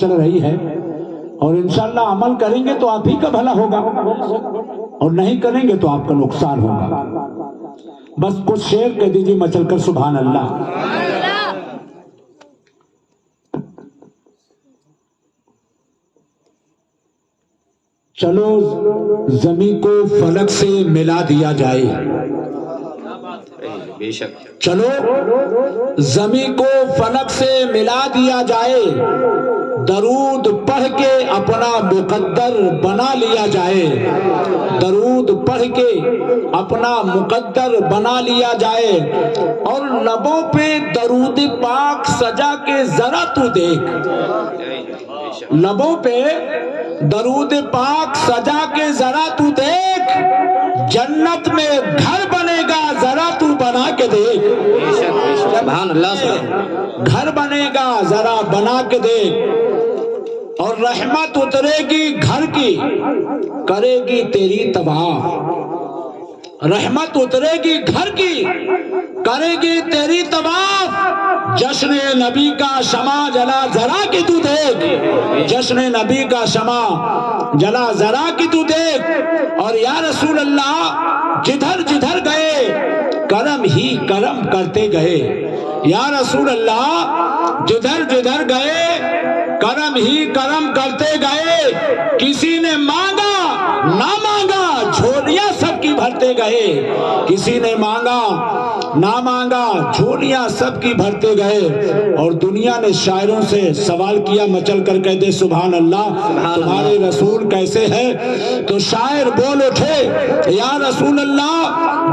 چل رہی ہے، اور انشاءاللہ عمل کریں گے تو آپ ہی کا بھلا ہوگا، اور نہیں کریں گے تو آپ کا نقصان ہوگا۔ بس کچھ شعر کہہ دیجیے مچل کر سبحان اللہ۔ چلو زمین کو فلک سے ملا دیا جائے، بے شک چلو زمین کو فلک سے ملا دیا جائے، درود پڑھ کے اپنا مقدر بنا لیا جائے، درود پڑھ کے اپنا مقدر بنا لیا جائے، اور لبوں پہ درود پاک سجا کے ذرا تو دیکھ، لبوں پہ درود پاک سجا کے ذرا تو دیکھ، جنت میں گھر بنے گا ذرا تو بنا کے دیکھ، سبحان اللہ، گھر بنے گا ذرا بنا کے دیکھ، اور رحمت اترے گی گھر کی کرے گی تیری تباہ، رحمت اترے گی گھر کی کرے گی تیری تباہ، جشن نبی کا شمع جلا ذرا کی تو دیکھ، جشن نبی کا شمع جلا ذرا کی تو دیکھ، اور یا رسول اللہ جدھر جدھر گئے کرم ہی کرم کرتے گئے، یا رسول اللہ جدھر جدھر گئے کرم ہی کرم کرتے گئے، کسی نے مانگا نہ مانگا جھولیاں سب کی بھرتے گئے، کسی نے مانگا نہ مانگا جھولیاں سب کی بھرتے گئے، اور دنیا نے شاعروں سے سوال کیا مچل کر کہہ دے سبحان اللہ تمہارے رسول کیسے ہے، تو شاعر بول اٹھے یا رسول اللہ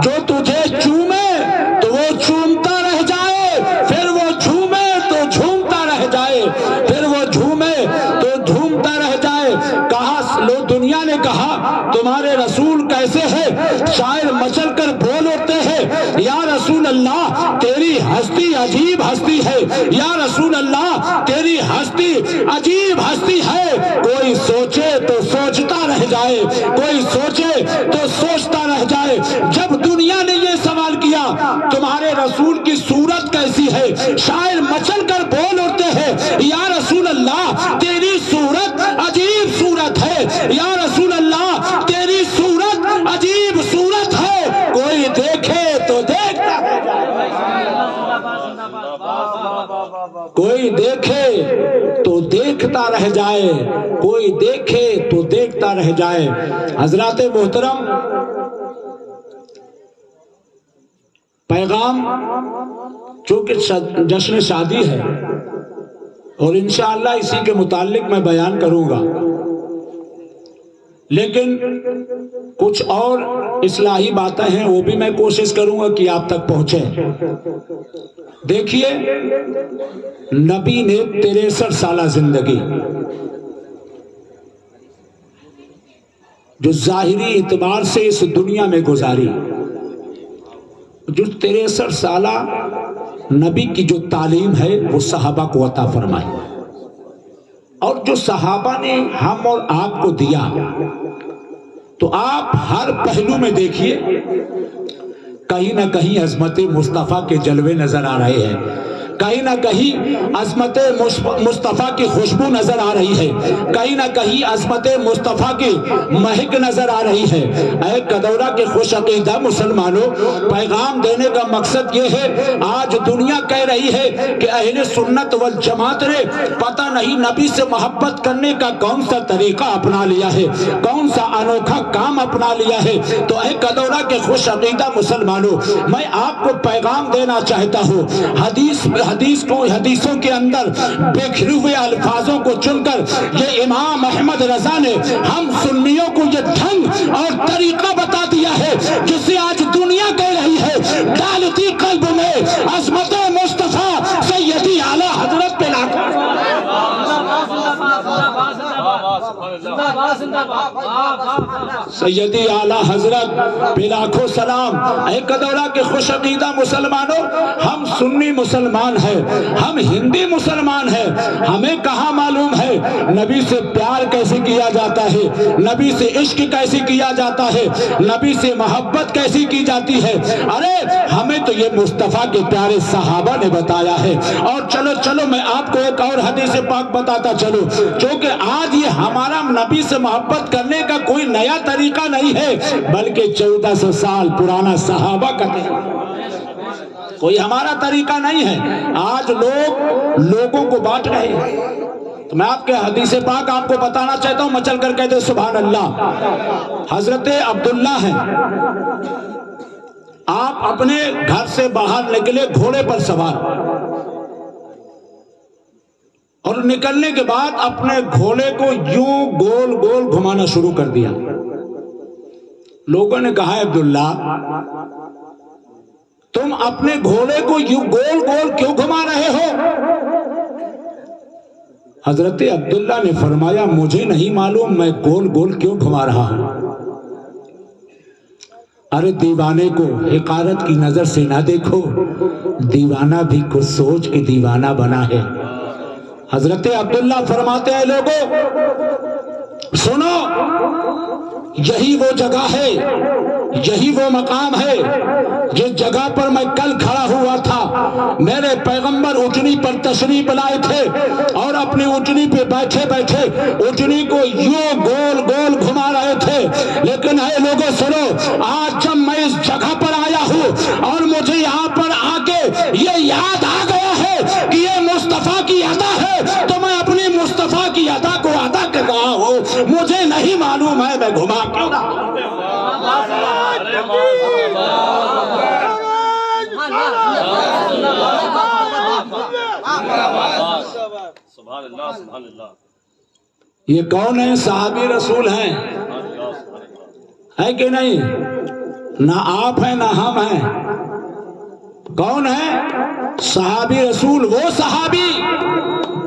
جو تجھے چومے تو وہ چومتا رہ جائے، پھر وہ جھومے تو جھومتا رہ جائے، پھر وہ جھومے تو جھومتا رہ جائے، کہا لو دنیا نے کہا تمہارے رسول کیسے ہے، شاعر مچل کر بول اٹھتے ہیں یا رسول اللہ تیری ہستی عجیب ہستی ہے، یا رسول اللہ تیری ہستی عجیب ہستی ہے، کوئی سوچے تو سوچتا رہ جائے، کوئی سوچے تو سوچتا رہ جائے، جب دنیا نے یہ سوال کیا تمہارے رسول کی صورت کیسی ہے، شاعر مچل کر بول اٹھتے ہیں یا رسول اللہ تیری صورت عجیب صورت ہے، یا رسول اللہ تیری صورت عجیب صورت ہے، کوئی دیکھے تو دیکھتا رہ جائے، کوئی دیکھے تو دیکھتا رہ جائے، کوئی دیکھے تو دیکھتا رہ جائے۔ حضرات محترم پیغام چونکہ جشن شادی ہے اور انشاءاللہ اسی کے متعلق میں بیان کروں گا، لیکن کچھ اور اصلاحی باتیں ہیں وہ بھی میں کوشش کروں گا کہ آپ تک پہنچے۔ دیکھیے نبی نے 63 سالہ زندگی جو ظاہری اعتبار سے اس دنیا میں گزاری، جو 63 سالہ نبی کی جو تعلیم ہے وہ صحابہ کو عطا فرمائی، اور جو صحابہ نے ہم اور آپ کو دیا، تو آپ ہر پہلو میں دیکھیے کہیں نہ کہیں عظمت مصطفیٰ کے جلوے نظر آ رہے ہیں، کہیں نہ کہیں عظمت مصطفیٰ کی خوشبو نظر آ رہی ہے، کہیں نہ کہیں عظمت مصطفیٰ کی مہک نظر آ رہی ہے۔ اے کدورہ کے خوش عقیدہ مسلمانوں، پیغام دینے کا مقصد یہ ہے، آج دنیا کہہ رہی ہے کہ اہل سنت والجماعت نے پتہ نہیں نبی سے محبت کرنے کا کون سا طریقہ اپنا لیا ہے، کون سا انوکھا کام اپنا لیا ہے۔ تو اے کدورہ کے خوش عقیدہ مسلمانوں، میں آپ کو پیغام دینا چاہتا ہوں، حدیثوں کے اندر بکھرے ہوئے الفاظوں کو چن کر یہ امام احمد رضا نے ہم سنیوں کو یہ ڈھنگ اور طریقہ بتا دیا ہے جسے آج دنیا کہہ رہی ہے ڈالتی قلب میں عظمت مصطفیٰ سیدی اعلیٰ حضرت پہ سیدی اعلیٰ حضرت پہ لاکھوں سلام۔ اے کدورہ کے خوش عقیدہ مسلمانوں، ہم سنی مسلمان ہیں، ہم ہندی مسلمان ہیں، ہمیں کہاں معلوم ہے نبی سے پیار کیسے کیا جاتا ہے، نبی سے عشق کیسے کیا جاتا ہے، نبی سے محبت کیسی کی جاتی ہے۔ ارے ہمیں تو یہ مصطفیٰ کے پیارے صحابہ نے بتایا ہے۔ اور چلو میں آپ کو ایک اور حدیث پاک بتاتا چلو، چونکہ آج یہ ہمارا نبی سے محبت کرنے کا کوئی نیا طریقہ نہیں ہے، بلکہ 1400 سال پرانا صحابہ کا کوئی ہمارا طریقہ نہیں ہے۔ آج لوگوں کو بانٹ رہے ہیں۔ تو میں آپ کے حدیث پاک آپ کو بتانا چاہتا ہوں، مچل کر کہتے سبحان اللہ۔ حضرت عبداللہ ہیں، آپ اپنے گھر سے باہر نکلے گھوڑے پر سوار، اور نکلنے کے بعد اپنے گھوڑے کو یوں گول گول گھمانا شروع کر دیا۔ لوگوں نے کہا عبداللہ تم اپنے گھوڑے کو یوں گول گول کیوں گھما رہے ہو؟ حضرت عبداللہ نے فرمایا مجھے نہیں معلوم میں گول گول کیوں گھما رہا ہوں۔ ارے دیوانے کو حقارت کی نظر سے نہ دیکھو، دیوانہ بھی کچھ سوچ کے دیوانہ بنا ہے۔ حضرت عبداللہ فرماتے ہیں لوگوں سنو، یہی وہ جگہ ہے، یہی وہ مقام ہے جس جگہ پر میں کل کھڑا ہوا تھا۔ میرے پیغمبر اونٹنی پر تشریف لائے تھے اور اپنی اونٹنی پہ بیٹھے بیٹھے اونٹنی کو یوں گول گول گھما رہے تھے۔ لیکن اے لوگوں سنو، آج جب میں اس جگہ پر آیا ہوں اور مجھے یہاں پر آ کے یہ یاد آ گیا ہے کہ یہ مصطفیٰ کی ادا ہے، تو میں اپنی مصطفیٰ کی ادا کو ادا کر رہا ہوں۔ مجھے نہیں معلوم ہے میں گھما کیوں رہا ہوں۔ یہ کون ہیں؟ صحابی رسول ہیں، ہے کہ نہیں؟ نہ آپ ہیں نہ ہم ہیں۔ کون ہے؟ صحابی رسول، وہ صحابی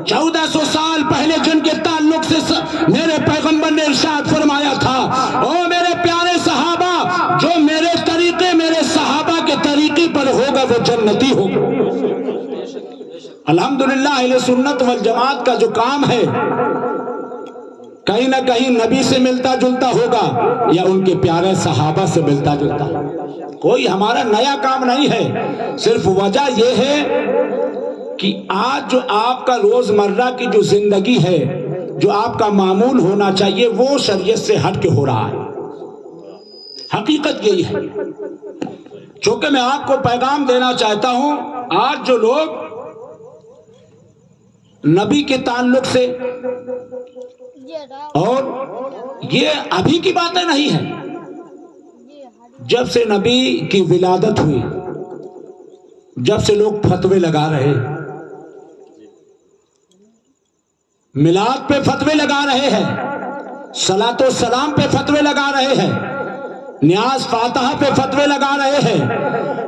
1400 سال پہلے جن کے تعلق سے میرے پیغمبر نے ارشاد فرمایا تھا، او میرے پیارے صحابہ، جو میرے طریقے میرے صحابہ کے طریقے پر ہوگا وہ جنتی ہوگا۔ الحمدللہ اہل سنت والجماعت کا جو کام ہے کہیں نہ کہیں نبی سے ملتا جلتا ہوگا یا ان کے پیارے صحابہ سے ملتا جلتا ہوگا۔ کوئی ہمارا نیا کام نہیں ہے، صرف وجہ یہ ہے کہ آج جو آپ کا روزمرہ کی جو زندگی ہے، جو آپ کا معمول ہونا چاہیے، وہ شریعت سے ہٹ کے ہو رہا ہے۔ حقیقت یہی ہے۔ چونکہ میں آپ کو پیغام دینا چاہتا ہوں، آج جو لوگ نبی کے تعلق سے، اور یہ ابھی کی باتیں نہیں ہیں، جب سے نبی کی ولادت ہوئی، جب سے لوگ فتوے لگا رہے، میلاد پہ فتوے لگا رہے ہیں، صلاۃ و سلام پہ فتوے لگا رہے ہیں، نیاز فاتحہ پہ فتوے لگا رہے ہیں،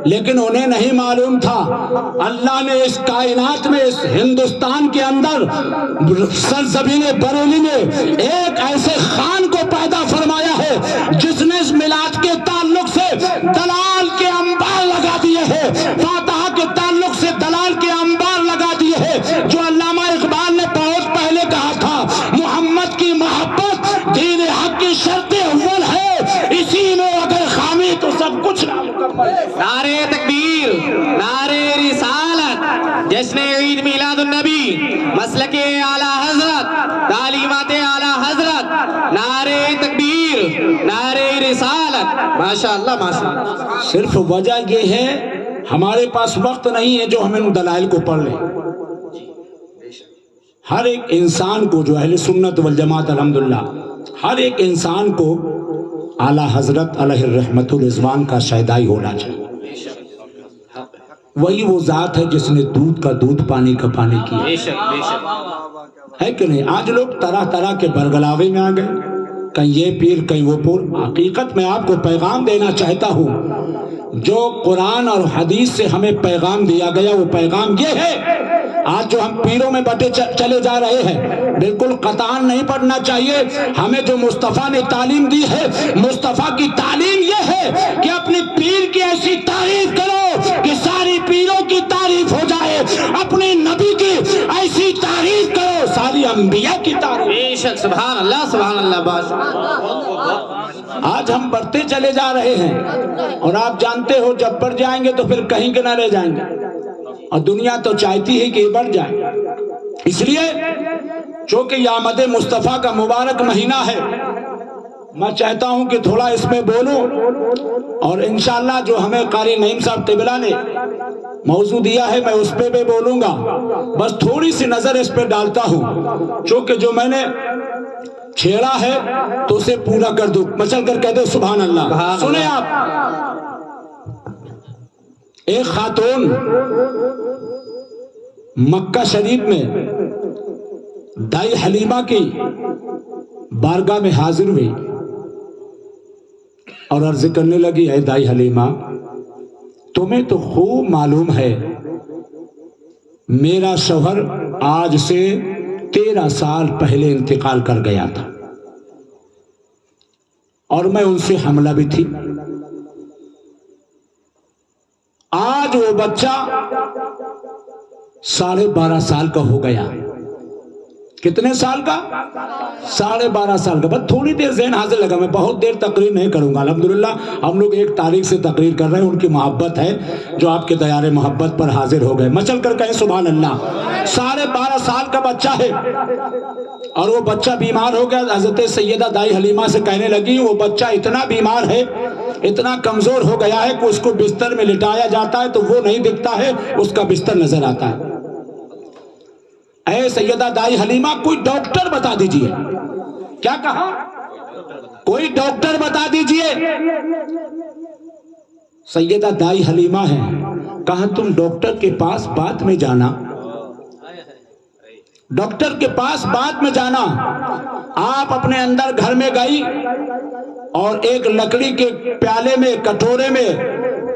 لیکن انہیں نہیں معلوم تھا اللہ نے اس کائنات میں، اس ہندوستان کے اندر سرزمین بریلی میں ایک ایسے خان کو پیدا فرمایا ہے جس نے اس میلاد کے تعلق سے دلال کے انبار لگا دیے ہیں، فاتحہ کے تعلق سے دلال کے انبار لگا دیے ہیں۔ جو علامہ اقبال نے بہت پہلے کہا تھا، محمد کی محبت دین حق کی شرط اول ہے، اسی میں اگر خامی تو سب کچھ نعرہ تکبیر، نعرہ رسالت، جشن عید میلاد النبی، مسلک اعلیٰ حضرت، تعلیمات اعلیٰ حضرت، نعرہ تکبیر، نعرہ رسالت، ماشاءاللہ ماشاءاللہ۔ صرف وجہ یہ ہے ہمارے پاس وقت نہیں ہے جو ہم ان دلائل کو پڑھ لیں۔ ہر ایک انسان کو، جو اہل سنت والجماعت الحمدللہ، ہر ایک انسان کو اعلیٰ حضرت علیہ الرحمت الرضوان کا شیدائی ہونا چاہیے۔ وہی وہ ذات ہے جس نے دودھ کا دودھ، پانی کا پانی کیا، بے شک بے شک، ہے کہ نہیں؟ آج لوگ طرح طرح کے برگلاوے میں آ گئے، کہیں یہ پیر کہیں وہ پور۔ حقیقت میں آپ کو پیغام دینا چاہتا ہوں، جو قرآن اور حدیث سے ہمیں پیغام دیا گیا وہ پیغام یہ ہے۔ آج جو ہم پیروں میں بٹے چلے جا رہے ہیں، بالکل قطعاً نہیں پڑھنا چاہیے۔ ہمیں جو مصطفیٰ نے تعلیم دی ہے، مصطفیٰ کی تعلیم یہ ہے کہ اپنے پیر کی ایسی تعریف کرو کہ ساری پیروں کی تعریف ہو جائے، اپنے نبی کی ایسی تعریف کرو ساری ساری انبیاء کی تعریف. بے شک سبحان اللہ بادشاہ. آج ہم بڑھتے چلے جا رہے ہیں اور آپ جانتے ہو جب بڑھ جائیں گے تو پھر کہیں کے نہ رہ جائیں گے اور دنیا تو چاہتی ہے کہ یہ بڑھ جائے. اس لیے چونکہ یہ آمد مصطفیٰ کا مبارک مہینہ ہے میں چاہتا ہوں کہ تھوڑا اس میں بولوں اور انشاءاللہ جو ہمیں قاری نعیم صاحب قبلہ نے موضوع دیا ہے میں اس پہ بھی بولوں گا. بس تھوڑی سی نظر اس پہ ڈالتا ہوں چونکہ جو میں نے چھیڑا ہے تو اسے پورا کر دوں. مچل کر کہہ دو سبحان اللہ. سنیں آپ, ایک خاتون مکہ شریف میں دائی حلیمہ کی بارگاہ میں حاضر ہوئی اور عرض کرنے لگی, اے دائی حلیمہ تمہیں تو خوب معلوم ہے میرا شوہر آج سے 13 سال پہلے انتقال کر گیا تھا اور میں ان سے حملہ بھی تھی. آج وہ بچہ 12.5 سال کا ہو گیا. کتنے سال کا؟ 12.5 سال کا. بس تھوڑی دیر ذہن حاضر لگا, میں بہت دیر تقریر نہیں کروں گا. الحمدللہ ہم لوگ 1 تاریخ سے تقریر کر رہے ہیں, ان کی محبت ہے جو آپ کے دیار محبت پر حاضر ہو گئے. مچل کر کہیں سبحان اللہ. 12.5 سال کا بچہ ہے اور وہ بچہ بیمار ہو گیا. حضرت سیدہ دائی حلیمہ سے کہنے لگی وہ بچہ اتنا بیمار ہے, اتنا کمزور ہو گیا ہے کہ اس کو بستر میں لٹایا جاتا ہے تو وہ نہیں دکھتا ہے, اس کا بستر نظر آتا ہے. اے سیدہ دائی حلیمہ کوئی ڈاکٹر بتا دیجئے. کیا کہا؟ کوئی ڈاکٹر بتا دیجئے. سیدہ دائی حلیمہ ہے, کہا تم ڈاکٹر کے پاس بعد میں جانا, ڈاکٹر کے پاس بعد میں جانا. آپ اپنے اندر گھر میں گئی اور ایک لکڑی کے پیالے میں کٹورے میں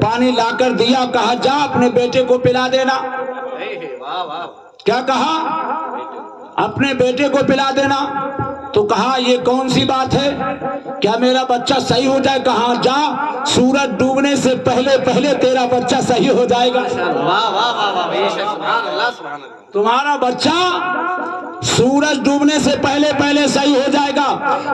پانی لا کر دیا, کہا جا اپنے بیٹے کو پلا دینا. کیا کہا؟ اپنے بیٹے کو پلا دینا. تو کہا یہ کون سی بات ہے, کیا میرا بچہ صحیح ہو جائے؟ کہا جا سورج ڈوبنے سے پہلے پہلے تیرا بچہ صحیح ہو جائے گا. تمہارا بچہ سورج ڈوبنے سے پہلے پہلے صحیح ہو جائے گا.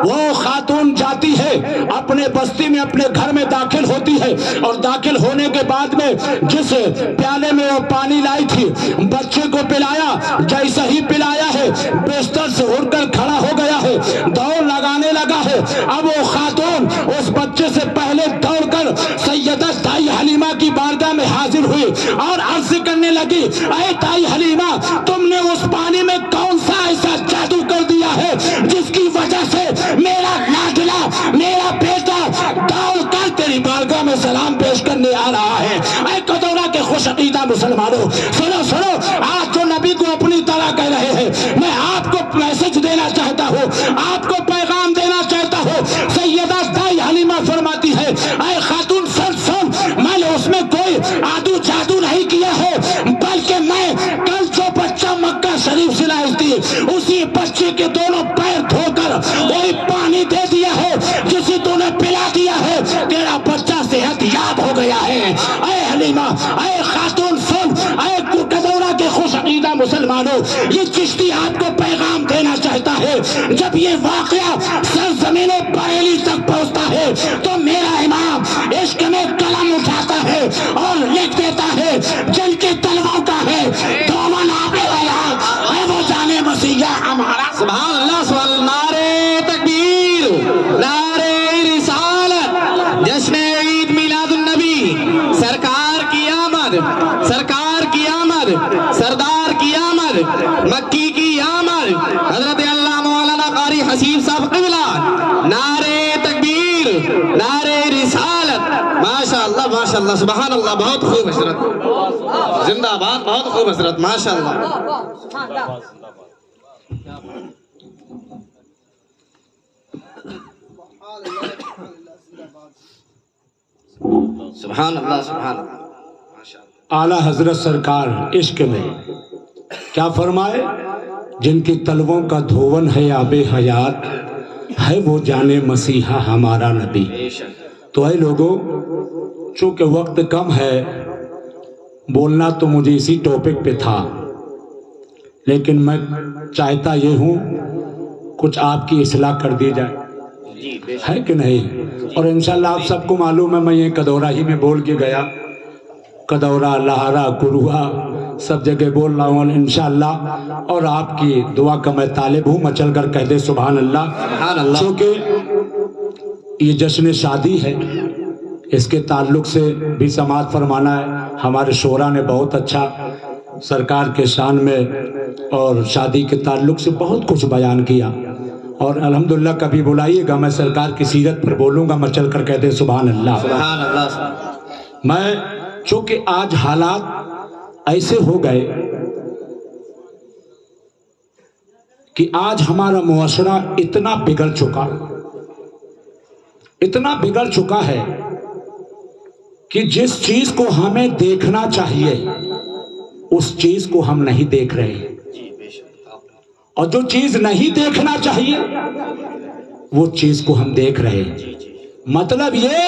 وہ خاتون جاتی ہے اپنے بستی میں, اپنے گھر میں داخل ہوتی ہے اور داخل ہونے کے بعد میں جس پیالے میں وہ پانی لائی تھی بچے کو پلایا. جیسا ہی پلایا ہے بستر سے اٹھ کر کھڑا ہو گیا ہے, دوڑ لگانے لگا ہے. اب وہ خاتون اس بچے سے پہلے دوڑ کر سیدہ دائی حلیمہ کی بارگاہ میں حاضر ہوئی اور عرض کرنے لگی, اے دائی حلیمہ تم نے اس پانی میں کون سا ایسا جادو کر دیا ہے جس کی وجہ سے میرا لاڈلا میرا بیٹا دوڑ کر تیری بارگاہ میں سلام پیش کرنے آ رہا ہے. اے کدورہ کے خوش عقیدہ مسلمانوں سنو سنو, آج جو نبی کو اپنی طرح کہہ رہے ہیں میں آپ کو میسج دینا چاہتا ہوں, آپ کو پیغام دینا چاہتا ہوں. سیدہ دائی حلیمہ فرماتی ہے, اے خاتون سن سن, میں نے اس میں کوئی آدو جادو نہیں کیا ہے بلکہ میں کل جو بچہ مکہ شریف سے لائی تھی اسی بچے کے دونوں پیر دھو کر وہی پانی دے دیا ہے جسے تو نے پلا دیا ہے, تیرا بچہ صحت یاب ہو گیا ہے. اے حلیمہ, اے خاتون سن, اے کدورہ کے خوش عقیدہ مسلمانوں, یہ چشتی آپ کو پیغام دینا چاہتا ہے. جب یہ واقعہ سرزمین بریلی تک پہنچتا ہے تو میرا امام عشق میں قلم اٹھاتا ہے اور لکھ دیتا ہے جن کے طلبوں کا ہے دونوں ناپے والا ہے وہ جانے مسیحا ہمارا. سبحان اللہ سبحان اللہ. نعرے تکبیر, نعرے رسالت, جشن عید میلاد النبی, سرکار کی آمد, سرکار کی آمد, سردار کی آمد, مکی کی آمد, حضرت اللہ مولانا قاری حسیب صاحب قبلہ. نعرے تکبیر, نعرے رسالت. ماشاءاللہ ماشاءاللہ سبحان اللہ. بہت خوب حضرت, زندہ باد, بہت خوب حضرت, ماشاءاللہ. سبحان اللہ سبحان اللہ. اعلیٰ حضرت سرکار عشق میں کیا فرمائے, جن کی طلبوں کا دھون ہے آب حیات ہے وہ جانے مسیحا ہمارا نبی. تو اے لوگوں چونکہ وقت کم ہے, بولنا تو مجھے اسی ٹاپک پہ تھا. لیکن میں چاہتا یہ ہوں کچھ آپ کی اصلاح کر دی جائے، ہے کہ نہیں؟ اور انشاءاللہ آپ سب کو معلوم ہے میں یہ کدورہ ہی میں بول کے گیا، کدورہ، لہارا، کروہا سب جگہ بول رہا ہوں انشاءاللہ، اور آپ کی دعا کا میں طالب ہوں۔ مچل کر کہہ دے سبحان اللہ۔ چونکہ یہ جشن شادی ہے، اس کے تعلق سے بھی سماعت فرمانا ہے۔ ہمارے شعراء نے بہت اچھا سرکار کے شان میں اور شادی کے تعلق سے بہت کچھ بیان کیا، اور الحمدللہ کبھی بلائیے گا میں سرکار کی سیرت پر بولوں گا، مچل کر کہہ دے سبحان اللہ۔ میں چونکہ آج حالات ایسے ہو گئے کہ آج ہمارا معاشرہ اتنا بگڑ چکا ہے کہ جس چیز کو ہمیں دیکھنا چاہیے اس چیز کو ہم نہیں دیکھ رہے، اور جو چیز نہیں دیکھنا چاہیے وہ چیز کو ہم دیکھ رہے ہیں۔ مطلب یہ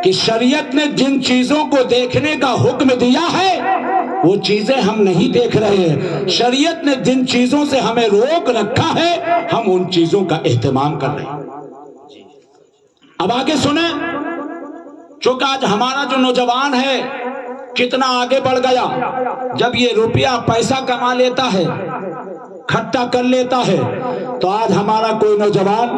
کہ شریعت نے جن چیزوں کو دیکھنے کا حکم دیا ہے وہ چیزیں ہم نہیں دیکھ رہے ہیں، شریعت نے جن چیزوں سے ہمیں روک رکھا ہے ہم ان چیزوں کا اہتمام کر رہے ہیں۔ اب آگے سنیں، چونکہ آج ہمارا جو نوجوان ہے کتنا آگے بڑھ گیا، جب یہ روپیہ پیسہ کما لیتا ہے، کھٹا کر لیتا ہے، تو آج ہمارا کوئی نوجوان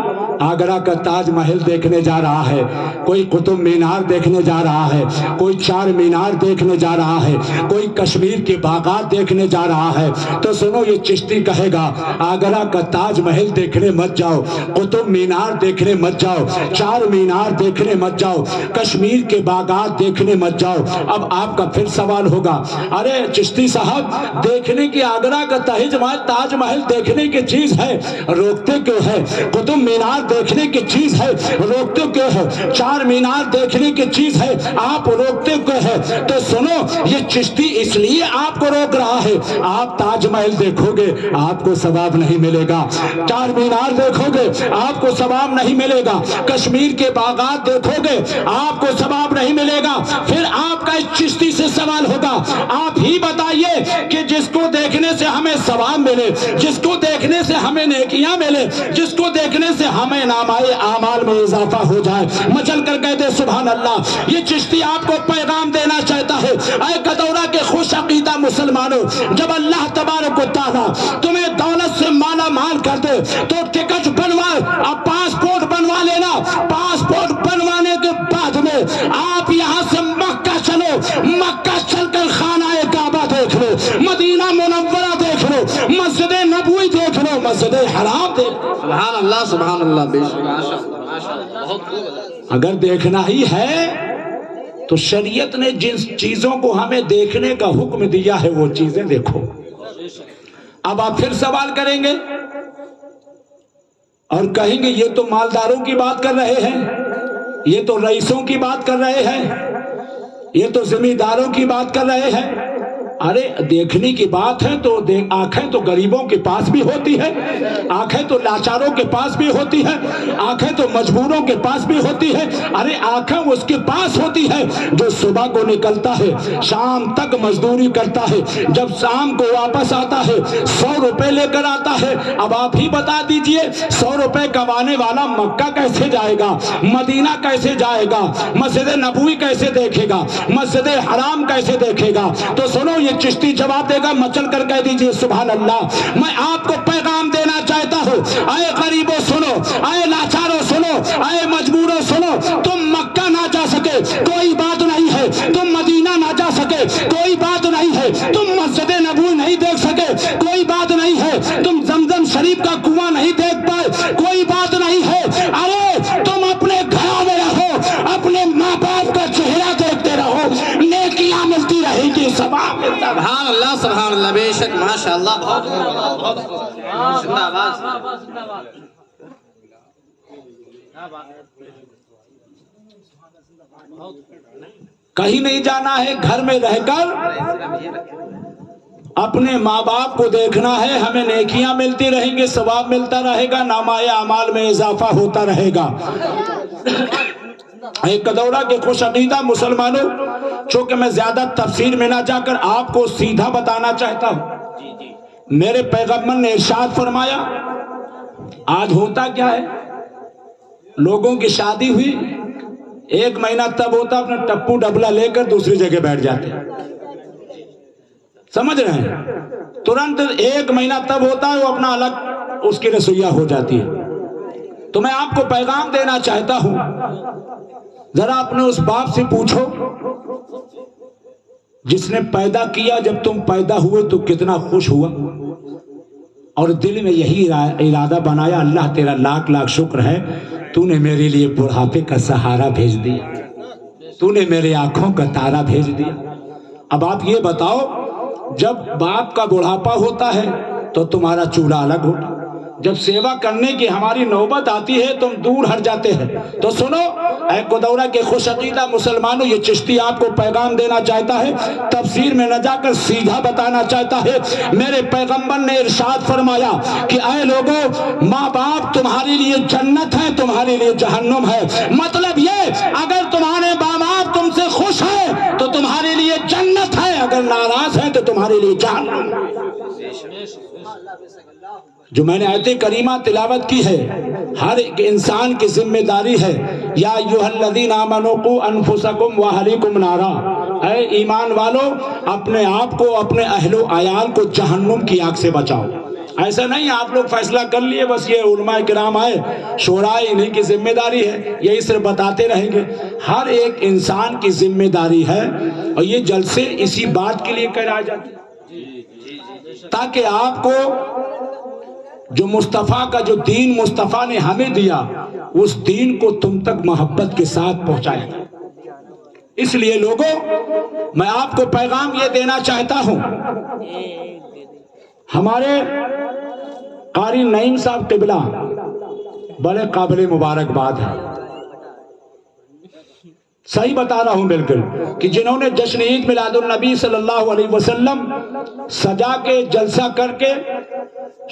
آگرہ کا تاج محل دیکھنے جا رہا ہے، کوئی قطب مینار دیکھنے جا رہا ہے، کوئی چار مینار دیکھنے جا رہا ہے، کوئی کشمیر کے باغات دیکھنے جا رہا ہے۔ تو سنو، یہ چشتی کہے گا آگرہ کا تاج محل دیکھنے مت جاؤ، قطب مینار دیکھنے مت جاؤ، چار مینار دیکھنے مت جاؤ، کشمیر کے باغات دیکھنے مت جاؤ۔ اب آپ کا پھر سوال ہوگا، ارے چشتی صاحب دیکھنے کی آگرہ کا تاج محل دیکھنے کی چیز ہے، روکتے کیوں ہے؟ قطب مینار دیکھنے کی چیز ہے، روکتے کیوں ہے؟ چار مینار دیکھنے کی چیز ہے، آپ روکتے کیوں ہے؟ تو سنو، یہ چشتی اس لیے آپ کو روک رہا ہے، آپ تاج محل دیکھو گے آپ کو ثواب نہیں ملے گا، چار مینار دیکھو گے آپ کو ثواب نہیں ملے گا، کشمیر کے باغات دیکھو گے آپ کو ثواب نہیں ملے گا۔ پھر آپ کا اس چشتی سے سوال ہوگا، آپ ہی بتائیے کہ جس کو دیکھنے سے ہمیں ثواب ملے، جس کو دیکھنے سے ہمیں نیکیاں ملے، جس کو دیکھنے سے ہمیں نامۂ اعمال میں اضافہ ہو جائے، مچل کر کہتے سبحان اللہ۔ یہ چشتی آپ کو پیغام دینا چاہتا ہے، اے کدورہ کے خوش عقیدہ مسلمانوں، جب اللہ تبارک و تعالیٰ تمہیں دولت سے مالا مال کر دے تو ٹکٹ بنوا، اب پاسپورٹ بنوا لینا، پاسپورٹ بنوانے کے بعد میں آپ یہاں سے مکہ چلو، مکہ چل کر خانہ کعبہ دیکھ لو، مدینہ منورہ دیکھ لو، مسجد نبوی دیکھ لو، مسجد حرام دیکھ لو۔ سبحان اللہ، سبحان اللہ، بے شک۔ اگر دیکھنا ہی ہے تو شریعت نے جن چیزوں کو ہمیں دیکھنے کا حکم دیا ہے وہ چیزیں دیکھو۔ اب آپ پھر سوال کریں گے اور کہیں گے یہ تو مالداروں کی بات کر رہے ہیں، یہ تو رئیسوں کی بات کر رہے ہیں، یہ تو زمینداروں کی بات کر رہے ہیں۔ ارے دیکھنے کی بات ہے تو آنکھیں تو غریبوں کے پاس بھی ہوتی ہے، آنکھیں تو لاچاروں کے پاس بھی ہوتی ہے، آنکھیں تو مجبوروں کے پاس بھی ہوتی ہے۔ ارے آنکھیں اس کے پاس ہوتی ہے جو صبح کو نکلتا ہے، شام تک مزدوری کرتا ہے، جب شام کو واپس آتا ہے 100 روپے لے کر آتا ہے۔ اب آپ ہی بتا دیجئے 100 روپے کمانے والا مکہ کیسے جائے گا، مدینہ کیسے جائے گا، مسجد نبوی کیسے دیکھے گا، مسجد حرام کیسے دیکھے گا؟ تو سنو، یہ چشتی جواب دے گا، مچل کر کہہ دیجئے سبحان اللہ۔ میں آپ کو پیغام دینا چاہتا ہوں، اے غریبوں سنو، اے لاچاروں سنو، اے مجبوروں سنو، تم مکہ نہ جا سکے کوئی بات نہیں ہے، تم مدینہ نہ جا سکے کوئی بات نہیں ہے، تم مسجد نبوی نہیں دیکھ سکے کوئی بات نہیں ہے، تم زمزم شریف کا کنواں نہیں دیکھ پائے کوئی بات نہیں ہے۔ ارے تم اپنے گھروں میں رہو، اپنے ماں باپ کا چہرہ دیکھتے رہو، نیکیاں ملتی رہے گی، ثواب ملتا رہے گا۔ سبحان اللہ، سبحان اللہ، بے شک، ماشاءاللہ، بہت زندہ آواز۔ کہیں نہیں جانا ہے، گھر میں رہ کر اپنے ماں باپ کو دیکھنا ہے، ہمیں نیکیاں ملتی رہیں گے، ثواب ملتا رہے گا، نامۂ اعمال میں اضافہ ہوتا رہے گا۔ اے کدورہ کے خوش عقیدہ مسلمانوں، چونکہ میں زیادہ تفسیر میں نہ جا کر آپ کو سیدھا بتانا چاہتا ہوں، میرے پیغمبر نے ارشاد فرمایا، آج ہوتا کیا ہے، لوگوں کی شادی ہوئی، 1 مہینہ تب ہوتا اپنا ٹپو ڈبلا لے کر دوسری جگہ بیٹھ جاتے، سمجھ رہے ہیں، ترنت 1 مہینہ تب ہوتا ہے وہ اپنا الگ اس کی رسویا ہو جاتی ہے۔ تو میں آپ کو پیغام دینا چاہتا ہوں، ذرا اپنے اس باپ سے پوچھو جس نے پیدا کیا، جب تم پیدا ہوئے تو کتنا خوش ہوا اور دل میں یہی ارادہ بنایا، اللہ تیرا لاکھ لاکھ شکر ہے، تو نے میرے لیے بڑھاپے کا سہارا بھیج دیا، تو نے میرے آنکھوں کا تارا بھیج دیا۔ اب آپ یہ بتاؤ، جب باپ کا بڑھاپا ہوتا ہے تو تمہارا چولہا الگ ہوتا، جب سیوا کرنے کی ہماری نوبت آتی ہے تم دور ہٹ جاتے ہیں۔ تو سنو اے گودورہ کے خوش عقیدہ مسلمانوں، یہ چشتی آپ کو پیغام دینا چاہتا ہے، تفسیر میں نہ جا کر سیدھا بتانا چاہتا ہے۔ میرے پیغمبر نے ارشاد فرمایا کہ اے لوگوں، ماں باپ تمہارے لیے جنت ہے، تمہارے لیے جہنم ہے۔ مطلب یہ، اگر تمہارے ماں باپ تم سے خوش ہے تو تمہارے لیے جنت ہے، اگر ناراض ہے تو تمہارے لیے جہنم ہے۔ جو میں نے آیت کریمہ تلاوت کی ہے، ہر ایک انسان کی ذمہ داری ہے، یا ایھا الذین آمنوا قوا انفسکم واہلیکم نارا، اے ایمان والو اپنے آپ کو، اپنے اہل و عیال کو جہنم کی آگ سے بچاؤ۔ ایسا نہیں آپ لوگ فیصلہ کر لیے بس یہ علماء کرام آئے شورائے انہیں کی ذمہ داری ہے، یہی صرف بتاتے رہیں گے۔ ہر ایک انسان کی ذمہ داری ہے، اور یہ جلسے اسی بات کے لیے کرائے جاتے ہیں تاکہ آپ کو جو مصطفیٰ کا جو دین مصطفیٰ نے ہمیں دیا، اس دین کو تم تک محبت کے ساتھ پہنچائے۔ اس لیے لوگوں، میں آپ کو پیغام یہ دینا چاہتا ہوں، ہمارے قاری نعیم صاحب قبلہ بڑے قابل مبارکباد ہیں، صحیح بتا رہا ہوں بالکل، کہ جنہوں نے جشن عید میلاد النبی صلی اللہ علیہ وسلم سجا کے جلسہ کر کے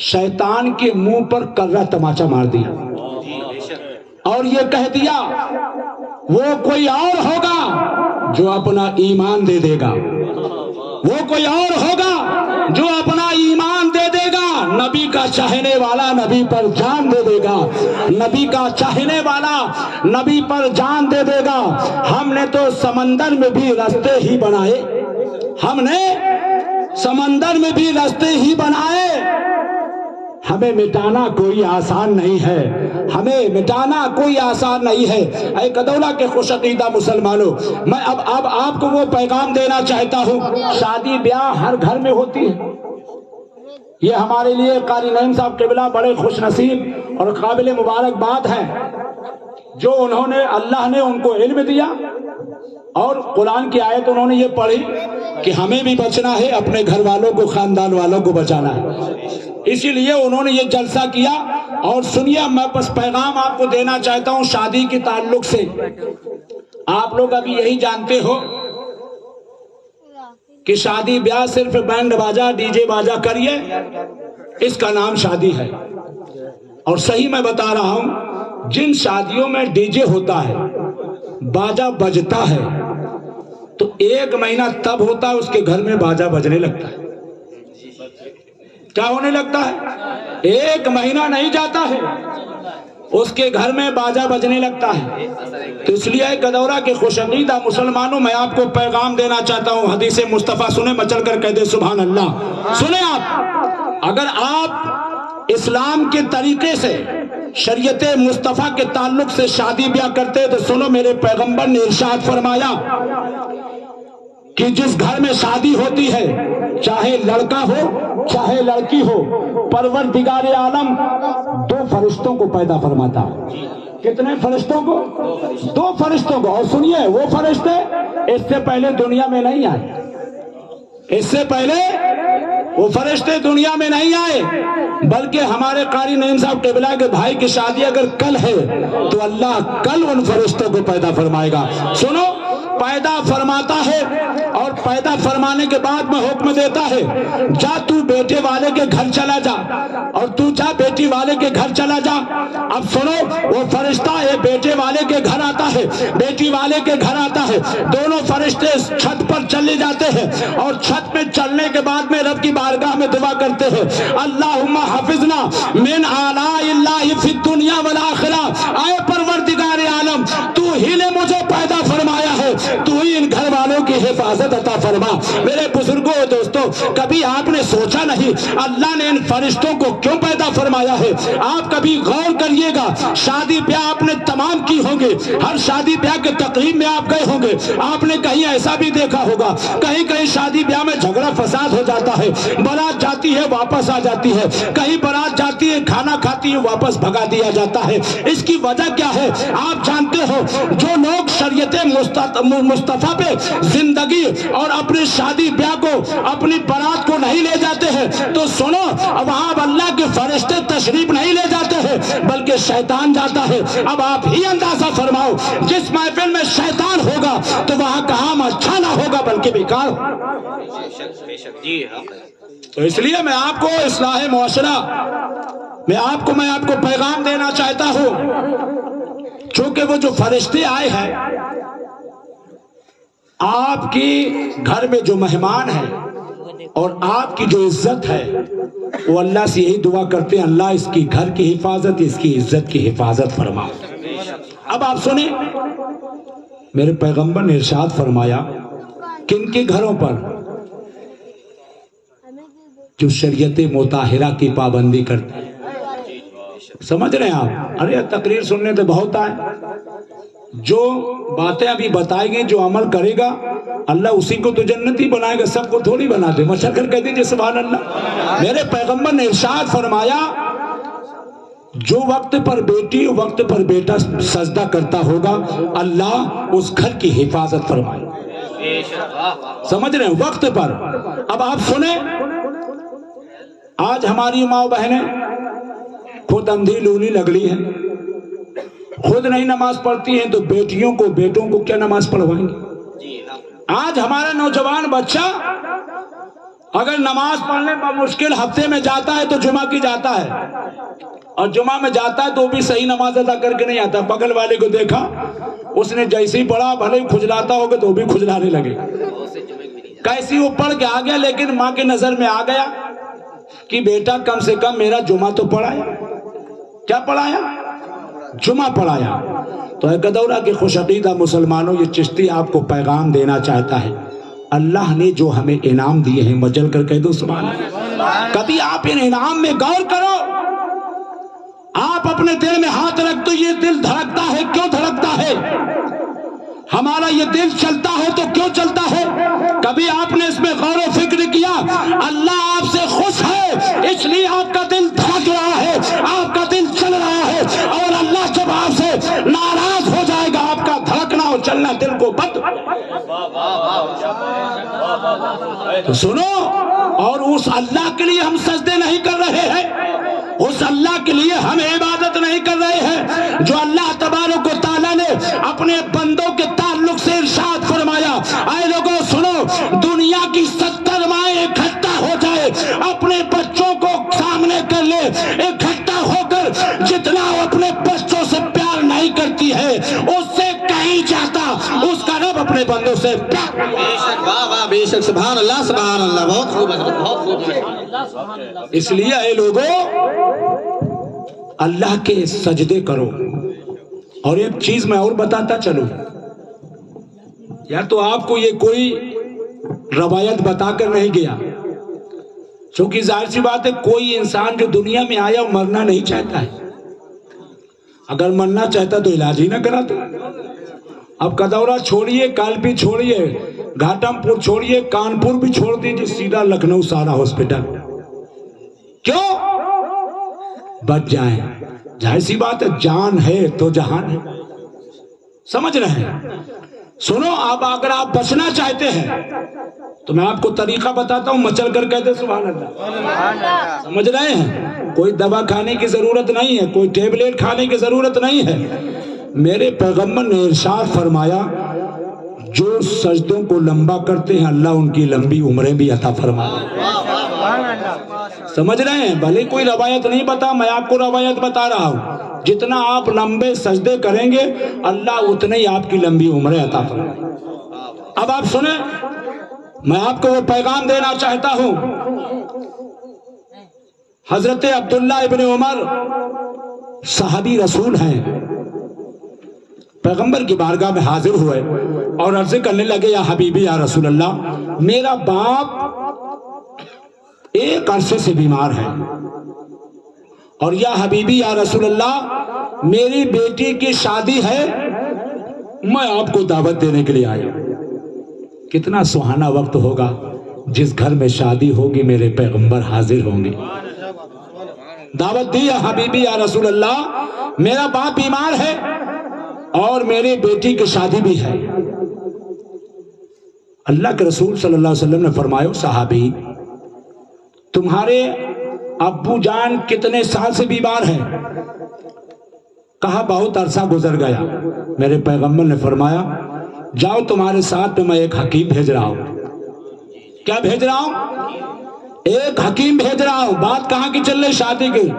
شیطان کے منہ پر کرہ تماچا مار دیا اور یہ کہہ دیا وہ کوئی اور ہوگا جو اپنا ایمان دے دے گا، وہ کوئی اور ہوگا جو اپنا ایمان دے دے گا، نبی کا چاہنے والا نبی پر جان دے دے گا، نبی کا چاہنے والا نبی پر جان دے دے گا۔ ہم نے تو سمندر میں بھی راستے ہی بنائے، ہم نے سمندر میں بھی راستے ہی بنائے، ہمیں مٹانا کوئی آسان نہیں ہے، ہمیں مٹانا کوئی آسان نہیں ہے۔ اے گودورہ کے خوش عقیدہ مسلمانوں، میں اب آپ کو وہ پیغام دینا چاہتا ہوں، شادی بیاہ ہر گھر میں ہوتی ہے، یہ ہمارے لیے قاری نعیم صاحب قبلہ بڑے خوش نصیب اور قابل مبارکباد ہیں، جو انہوں نے، اللہ نے ان کو علم دیا اور قرآن کی آیت انہوں نے یہ پڑھی کہ ہمیں بھی بچنا ہے، اپنے گھر والوں کو، خاندان والوں کو بچانا ہے، اسی لیے انہوں نے یہ جلسہ کیا۔ اور سنیے، میں بس پیغام آپ کو دینا چاہتا ہوں شادی کے تعلق سے۔ آپ لوگ ابھی یہی جانتے ہو کہ شادی بیاہ صرف بینڈ باجا ڈی جے باجا کریے، اس کا نام شادی ہے۔ اور صحیح میں بتا رہا ہوں، جن شادیوں میں ڈی جے ہوتا ہے، باجا بجتا ہے، تو 1 مہینہ تب ہوتا ہے اس کے گھر میں باجا بجنے لگتا ہے۔ کیا ہونے لگتا ہے؟ 1 مہینہ نہیں جاتا ہے اس کے گھر میں باجا بجنے لگتا ہے۔ تو اس لیے گودورہ کے خوش عقیدہ مسلمانوں، میں آپ کو پیغام دینا چاہتا ہوں، حدیث مصطفیٰ سنیں، مچل کر کہہ دے سبحان اللہ۔ سنیں آپ، اگر آپ اسلام کے طریقے سے، شریعت مصطفیٰ کے تعلق سے شادی بیاہ کرتے تو سنو، میرے پیغمبر نے ارشاد فرمایا کہ جس گھر میں شادی ہوتی ہے، چاہے لڑکا ہو چاہے لڑکی ہو، پروردگار عالم 2 فرشتوں کو پیدا فرماتا ہے۔ کتنے فرشتوں کو؟ 2 فرشتوں کو۔ اور سنیے، وہ فرشتے اس سے پہلے دنیا میں نہیں آئے، اس سے پہلے وہ فرشتے دنیا میں نہیں آئے، بلکہ ہمارے قاری نعیم صاحب قبلہ کے بھائی کی شادی اگر کل ہے تو اللہ کل ان فرشتوں کو پیدا فرمائے گا۔ سنو، پیدا فرماتا ہے اور پیدا فرمانے کے بعد میں حکم دیتا ہے جا تو بیٹے والے کے گھر چلا جا اور تو جا بیٹی والے کے گھر چلا جا. اب سنو وہ فرشتہ بیٹے والے کے گھر آتا ہے بیٹی والے کے گھر آتا ہے. دونوں فرشتے چھت پر چلے جاتے ہیں اور چھت میں چلنے کے بعد میں رب کی بارگاہ میں دعا کرتے ہیں اللہم حفظنا من آلاء اللہ فی الدنیا والآخرہ. اے پروردگار عالم تو ہی نے مجھے پیدا فرمایا ہے تو ہی ان گھر والوں کی حفاظت عطا فرما. میرے بزرگوں دوستوں کبھی آپ نے سوچا نہیں اللہ نے ان فرشتوں کو کیوں پیدا فرمایا ہے؟ آپ کبھی غور کریے گا. شادی بیاہ آپ نے تمام کی ہوں گے ہر شادی بیاہ کے تقریب میں آپ گئے ہوں گے آپ نے کہیں ایسا بھی دیکھا ہوگا کہیں کہیں شادی بیاہ میں جھگڑا فساد ہو جاتا ہے بارات جاتی ہے واپس آ جاتی ہے کہیں بارات جاتی ہے کھانا کھاتی ہے واپس بھگا دیا جاتا ہے. اس کی وجہ کیا ہے آپ جانتے ہو؟ جو لوگ شریعت مصطفیٰ پہ زندگی اور اپنی شادی بیاہ کو اپنی بارات کو نہیں لے جاتے ہیں تو سنو وہاں اللہ کے فرشتے تشریف نہیں لے جاتے ہیں بلکہ شیطان جاتا ہے. اب آپ ہی اندازہ فرماؤ جس محفل میں شیطان ہوگا تو وہاں کام اچھا نہ ہوگا بلکہ بیکار. تو اس لیے میں آپ کو اصلاح معاشرہ میں آپ کو پیغام دینا چاہتا ہوں چونکہ وہ جو فرشتے آئے ہیں آپ کی گھر میں جو مہمان ہیں اور آپ کی جو عزت ہے وہ اللہ سے یہی دعا کرتے ہیں اللہ اس کی گھر کی حفاظت اس کی عزت کی حفاظت فرما. اب آپ سنیں میرے پیغمبر نے ارشاد فرمایا کن کے گھروں پر جو شریعت مطہرہ کی پابندی کرتے ہیں. سمجھ رہے ہیں آپ؟ ارے تقریر سننے تو بہت آئے جو باتیں ابھی بتائی گئی جو عمل کرے گا اللہ اسی کو تو جنتی بنائے گا سب کو تھوڑی بنا دے. مچھر کر کہہ دیجیے سبحان اللہ. میرے پیغمبر نے ارشاد فرمایا جو وقت پر بیٹی وقت پر بیٹا سجدہ کرتا ہوگا اللہ اس گھر کی حفاظت فرمائے. سمجھ رہے ہیں وقت پر. اب آپ سنیں آج ہماری ماں بہنیں خود اندھی لونی لگڑی ہیں خود نہیں نماز پڑھتی ہیں تو بیٹیوں کو بیٹوں کو کیا نماز پڑھوائیں گے؟ آج ہمارا نوجوان بچہ اگر نماز پڑھنے پر مشکل ہفتے میں جاتا ہے تو جمعہ کی جاتا ہے اور جمعہ میں جاتا ہے تو وہ بھی صحیح نماز ادا کر کے نہیں آتا. بغل والے کو دیکھا اس نے جیسے ہی پڑھا بھلے ہی کھجلاتا ہوگا تو وہ بھی کھجلانے لگے کیسی وہ پڑھ کے آ گیا لیکن ماں کے نظر میں آ گیا کہ بیٹا کم سے کم میرا جمعہ تو پڑھایا. کیا پڑھایا؟ جمعہ پڑھایا. تو اے گدورا کے خوش عقیدہ مسلمانوں یہ چشتی آپ کو پیغام دینا چاہتا ہے اللہ نے جو ہمیں انعام دیے ہیں مجل کر کہہ دو سبحان اللہ. کبھی آپ ان انعام میں غور کرو. آپ اپنے دل میں ہاتھ رکھ دو یہ دل دھڑکتا ہے کیوں دھڑکتا ہے ہمارا یہ دل چلتا ہے تو کیوں چلتا ہے؟ کبھی آپ نے اس میں غور و فکر کیا اللہ آپ سے خوش ہے اس لیے آپ کا دل دھڑک رہا ہے آپ کا دل چل رہا ہے اور اللہ جب آپ سے ناراض ہو جائے گا آپ کا دھڑکنا اور چلنا دل کو بند. تو سنو اور اس اللہ کے لیے ہم سجدے نہیں کر رہے ہیں اس اللہ کے لیے ہم عبادت نہیں کر رہے ہیں جو اللہ تبارک و تعالیٰ نے اپنے بندوں کے تعلق سے ارشاد فرمایا. اے لوگوں سنو دنیا کی 70 مائیں اکٹھا ہو جائے اپنے بچوں کو سامنے کر لے اکٹھا ہو کر جتنا وہ اپنے بچوں سے پیار نہیں کرتی ہے اس سے کہیں جاتا اس کا رب اپنے بندوں سے پیار. بے شک سبحان اللہ بہت خوب بہت خوب. اس لیے اے لوگوں اللہ کے سجدے کرو. اور ایک چیز میں اور بتاتا چلوں یار تو آپ کو یہ کوئی روایت بتا کر نہیں گیا چونکہ ظاہر سی بات ہے کوئی انسان جو دنیا میں آیا وہ مرنا نہیں چاہتا ہے. اگر مرنا چاہتا تو علاج ہی نہ کراتا. اب کدورا چھوڑیے کالپی چھوڑیے گھاٹم پور چھوڑیے کانپور بھی چھوڑ دیجیے سیدھا لکھنؤ سارا ہاسپٹل. کیوں؟ بچ جائیں. ظاہر سی بات ہے جان ہے تو جہان ہے. سمجھ رہے ہیں؟ سنو اب اگر آپ بچنا چاہتے ہیں تو میں آپ کو طریقہ بتاتا ہوں مچل کر کہتے سبحان اللہ. سمجھ رہے ہیں؟ کوئی دوا کھانے کی ضرورت نہیں ہے کوئی ٹیبلیٹ کھانے کی ضرورت نہیں ہے. میرے پیغمبر نے ارشاد فرمایا جو سجدوں کو لمبا کرتے ہیں اللہ ان کی لمبی عمریں بھی عطا فرماتا ہے۔ سمجھ رہے ہیں؟ بھلے کوئی روایت نہیں بتا، میں آپ کو روایت بتا رہا ہوں، جتنا آپ لمبے سجدے کریں گے اللہ اتنے ہی آپ کی لمبی عمریں عطا فرمائے۔ اب آپ سنیں، میں آپ کو وہ پیغام دینا چاہتا ہوں۔ حضرت عبداللہ ابن عمر صحابی رسول ہیں، پیغمبر کی بارگاہ میں حاضر ہوئے اور عرض کرنے لگے یا حبیبی یا رسول اللہ، میرا باپ ایک عرصے سے بیمار ہے، اور یا حبیبی یا رسول اللہ میری بیٹی کی شادی ہے، میں آپ کو دعوت دینے کے لیے آیا۔ کتنا سہانا وقت ہوگا جس گھر میں شادی ہوگی میرے پیغمبر حاضر ہوں گے۔ دعوت دی یا حبیبی یا رسول اللہ میرا باپ بیمار ہے اور میری بیٹی کی شادی بھی ہے۔ اللہ کے رسول صلی اللہ علیہ وسلم نے فرمایا صحابی تمہارے ابو جان کتنے سال سے بیمار ہیں؟ کہا بہت عرصہ گزر گیا۔ میرے پیغمبر نے فرمایا جاؤ تمہارے ساتھ میں ایک حکیم بھیج رہا ہوں۔ کیا بھیج رہا ہوں؟ ایک حکیم بھیج رہا ہوں۔ بات کہاں کی چل رہی؟ شادی کی۔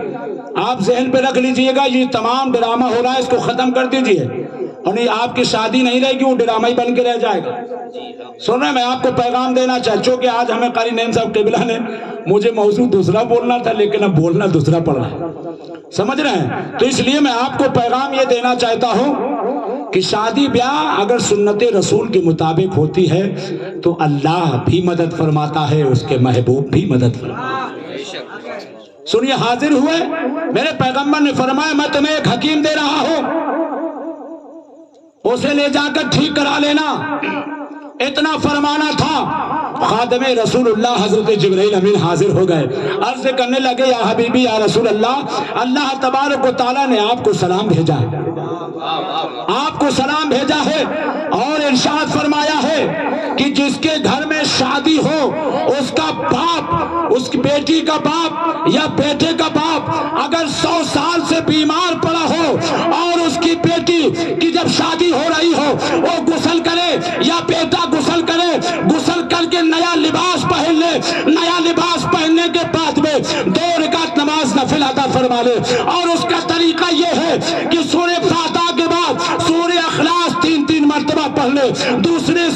آپ ذہن پہ رکھ لیجئے گا یہ تمام ڈرامہ ہو رہا ہے، اس کو ختم کر دیجئے، اور نہیں آپ کی شادی نہیں رہے گی، وہ ڈرامہ ہی بن کے رہ جائے گا۔ سن رہے ہیں؟ میں آپ کو پیغام دینا چاہتا ہوں کہ آج ہمیں قاری نعیم صاحب قبلہ نے مجھے موضوع دوسرا بولنا تھا لیکن اب بولنا دوسرا پڑ رہا ہے، سمجھ رہے ہیں؟ تو اس لیے میں آپ کو پیغام یہ دینا چاہتا ہوں کہ شادی بیاہ اگر سنت رسول کے مطابق ہوتی ہے تو اللہ بھی مدد فرماتا ہے، اس کے محبوب بھی مدد فرماتا ہے۔ سنیے، حاضر ہوئے، میرے پیغمبر نے فرمایا میں تمہیں ایک حکیم دے رہا ہوں، اسے لے جا کر ٹھیک کرا لینا۔ اتنا فرمانا تھا، خادم رسول اللہ حضرت جبرائیل امین حاضر ہو گئے، عرض کرنے لگے یا حبیبی یا رسول اللہ، اللہ تبارک و تعالیٰ نے آپ کو سلام بھیجا ہے، آپ کو سلام بھیجا ہے، اور ارشاد فرمایا ہے کہ جس کے گھر میں شادی ہو اس کا باپ، اس کی بیٹی کا باپ یا بیٹے کا باپ اگر 100 سال سے بیمار پڑا ہو اور اس کی بیٹی کی جب شادی ہو رہی ہو وہ غسل کرے یا بیٹا غسل کرے، غسل کر کے نیا لباس پہن لے، نیا لباس پہننے کے بعد میں 2 رکعت نماز نفل ادا فرما لے، اور اس کا طریقہ یہ ہے کہ سورہ فاتحہ کے بعد سورہ اخلاص 3 مرتبہ پڑھ لے، دوسرے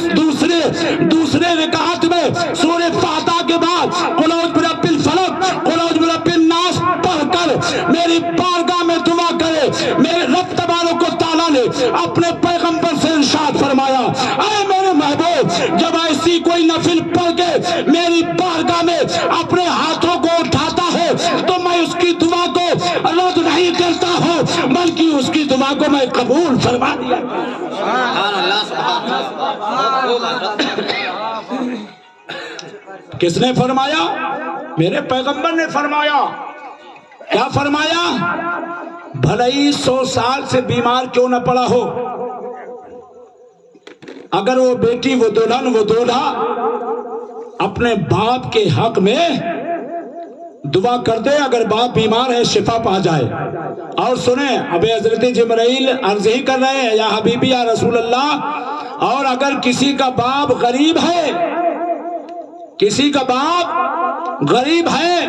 رکعت میں سورہ فاتحہ کے بعد قل اعوذ برب الفلق قل اعوذ برب الناس پڑھ کر میری بارگاہ میں دعا کرے۔ میرے رب تبارک و تعالیٰ نے اپنے پیغمبر سے ارشاد فرمایا اے میرے محبوب جب ایسی کوئی نفل پڑھ کے میری بارگاہ میں اپنے ہاتھوں کو اٹھاتا ہے تو میں اس کی دعا کو رد نہیں کرتا ہوں بلکہ اس کی دعا کو میں قبول فرما دیا۔ کس نے فرمایا؟ میرے پیغمبر نے فرمایا۔ کیا فرمایا؟ بھلے ہی 100 سال سے بیمار کیوں نہ پڑا ہو، اگر وہ بیٹی وہ دلہن وہ دولہا اپنے باپ کے حق میں دعا کر دے، اگر باپ بیمار ہے شفا پا جائے۔ اور سنیں، اب حضرت جبرائیل عرض ہی کر رہے ہیں یا حبیبی یا رسول اللہ، اور اگر کسی کا باپ غریب ہے، کسی کا باپ غریب ہے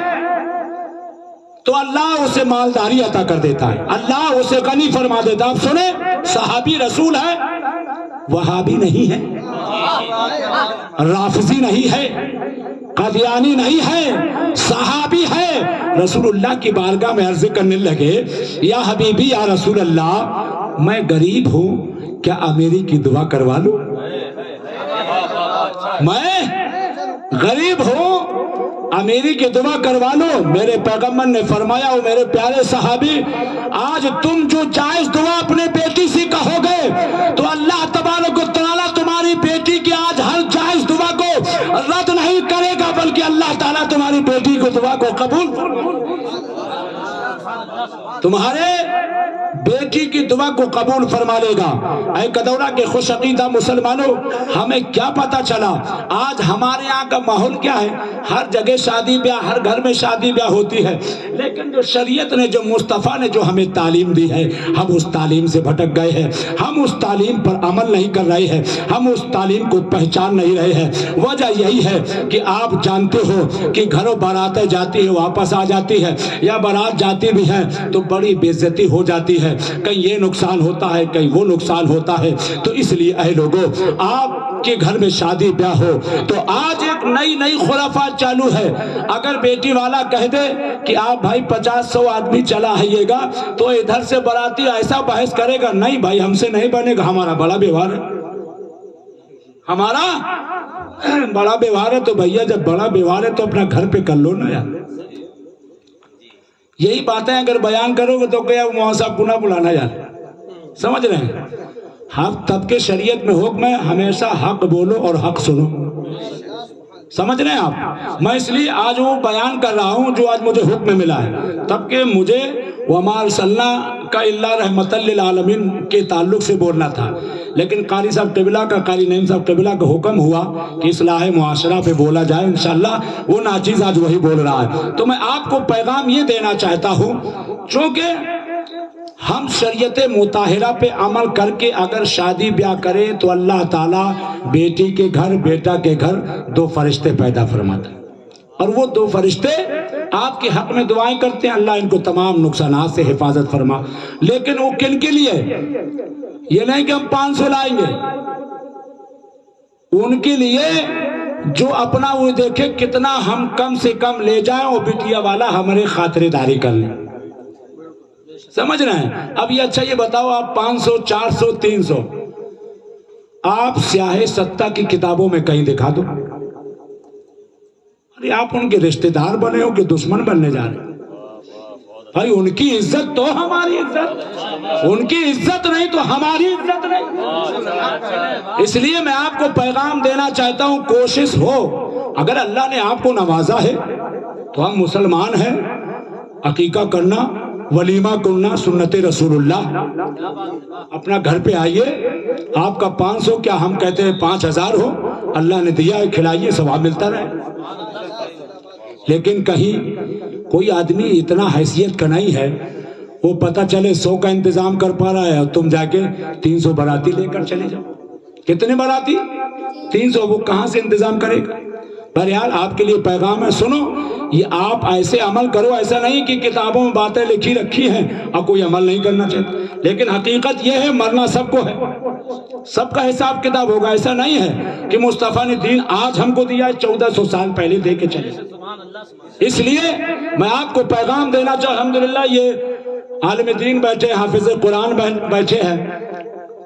تو اللہ اسے مالداری عطا کر دیتا ہے، اللہ اسے غنی فرما دیتا ہے۔ آپ سنیں، صحابی رسول ہے، وہابی نہیں ہے، رافضی نہیں ہے، قادیانی نہیں ہے، صحابی ہے۔ رسول اللہ کی بارگاہ میں عرض کرنے لگے یا حبیبی یا رسول اللہ میں غریب ہوں، کیا امیری کی دعا کروا لوں؟ میں غریب ہوں، امیری کی دعا کروا لو۔ میرے پیغمبر نے فرمایا او میرے پیارے صحابی، آج تم جو جائز دعا اپنے بیٹی سے کہو گے تو اللہ تبارک و تعالیٰ تمہاری بیٹی کی آج ہر جائز دعا کو رد نہیں کرے گا بلکہ اللہ تعالیٰ تمہاری بیٹی کو دعا کو قبول۔ تمہارے بیٹی کی دعا کو قبول فرما لے گا۔ اے کدورہ کے خوش عقیدہ مسلمانوں، ہمیں کیا پتا چلا آج ہمارے یہاں کا ماحول کیا ہے؟ ہر جگہ شادی بیاہ، ہر گھر میں شادی بیاہ ہوتی ہے، لیکن جو شریعت نے، جو مصطفیٰ نے جو ہمیں تعلیم دی ہے، ہم اس تعلیم سے بھٹک گئے ہیں، ہم اس تعلیم پر عمل نہیں کر رہے ہیں، ہم اس تعلیم کو پہچان نہیں رہے ہیں۔ وجہ یہی ہے کہ آپ جانتے ہو کہ گھروں باراتیں جاتی ہے واپس آ جاتی ہے، یا بارات جاتی بھی ہے تو بڑی بے عزتی ہو جاتی ہے، کہیں یہ نقصان ہوتا ہے، کہیں وہ نقصان ہوتا ہے۔ تو اس لیے اے لوگو، آپ کے گھر میں شادی بیاہ ہو تو آج ایک نئی خرافات چالو ہے۔ اگر بیٹی والا کہہ دے کہ آپ بھائی 50-100 آدمی چلا آئیے گا، تو ادھر سے باراتی ایسا بحث کرے گا، نہیں بھائی ہم سے نہیں بنے گا، ہمارا بڑا بیوہار ہے، ہمارا بڑا بیوہار ہے۔ تو بھیا جب بڑا بیوہار ہے تو اپنا گھر پہ کر لو نا یار۔ یہی باتیں اگر بیان کرو گے تو کیا مولوی صاحب کو نہ بلانا یار، سمجھ رہے ہیں؟ حق تب کے شریعت میں حکم ہے ہمیشہ حق بولو اور حق سنو، سمجھ رہے ہیں آپ؟ میں اس لیے آج وہ بیان کر رہا ہوں جو آج مجھے حکم ملا ہے، تب کہ مجھے وَمَا أَرْسَلْنَاكَ إِلَّا رَحْمَةً لِلْعَالَمِينَ کے تعلق سے بولنا تھا، لیکن قاری صاحب قبلہ کا، قاری نعیم صاحب قبلہ کا حکم ہوا کہ اصلاح معاشرہ پہ بولا جائے، انشاءاللہ وہ ناچیز آج وہی بول رہا ہے۔ تو میں آپ کو پیغام یہ دینا چاہتا ہوں، چونکہ ہم شریعت مطہرہ پہ عمل کر کے اگر شادی بیاہ کریں تو اللہ تعالیٰ بیٹی کے گھر، بیٹا کے گھر 2 فرشتے پیدا فرماتا ہے، اور وہ 2 فرشتے آپ کے حق میں دعائیں کرتے ہیں، اللہ ان کو تمام نقصانات سے حفاظت فرما۔ لیکن وہ کن کے لیے؟ یہ نہیں کہ ہم 500 لائیں گے، ان کے لیے جو اپنا وہ دیکھے کتنا ہم کم سے کم لے جائیں، اور بیٹیا والا ہمارے خاطر داری کر لیں، سمجھ رہے ہیں؟ اب یہ اچھا یہ بتاؤ، آپ 500 400 300 آپ سیاہ ستہ کی کتابوں میں کہیں دکھا دو، ارے آپ ان کے رشتہ دار بنے ہو کہ دشمن بننے جا رہے ہیں؟ بھائی ان کی عزت تو ہماری عزت، ان کی عزت نہیں تو ہماری عزت نہیں۔ اس لیے میں آپ کو پیغام دینا چاہتا ہوں، کوشش ہو، اگر اللہ نے آپ کو نوازا ہے تو ہم مسلمان ہیں، عقیقہ کرنا، ولیمہ کرنا سنت رسول اللہ، اپنا گھر پہ آئیے، آپ کا 500 کیا ہم کہتے ہیں 5000 ہو، اللہ نے دیا ہے، کھلائیے، ثواب ملتا رہے۔ لیکن کہیں کوئی آدمی اتنا حیثیت کا نہیں ہے، وہ پتہ چلے 100 کا انتظام کر پا رہا ہے اور تم جا کے 300 باراتی لے کر چلے جاؤ۔ کتنے باراتی؟ 300، وہ کہاں سے انتظام کرے گا؟ بہرحال آپ کے لیے پیغام ہے، سنو، یہ آپ ایسے عمل کرو، ایسا نہیں کہ کتابوں میں باتیں لکھی رکھی ہیں اور کوئی عمل نہیں کرنا چاہتا، لیکن حقیقت یہ ہے مرنا سب کو ہے، سب کا حساب کتاب ہوگا۔ ایسا نہیں ہے کہ مصطفیٰ نے دین آج ہم کو دیا ہے 1400 سال پہلے دے کے چلے۔ اس لیے میں آپ کو پیغام دینا چاہتا ہوں، الحمدللہ یہ عالم دین بیٹھے ہیں، حافظ قرآن بیٹھے ہیں،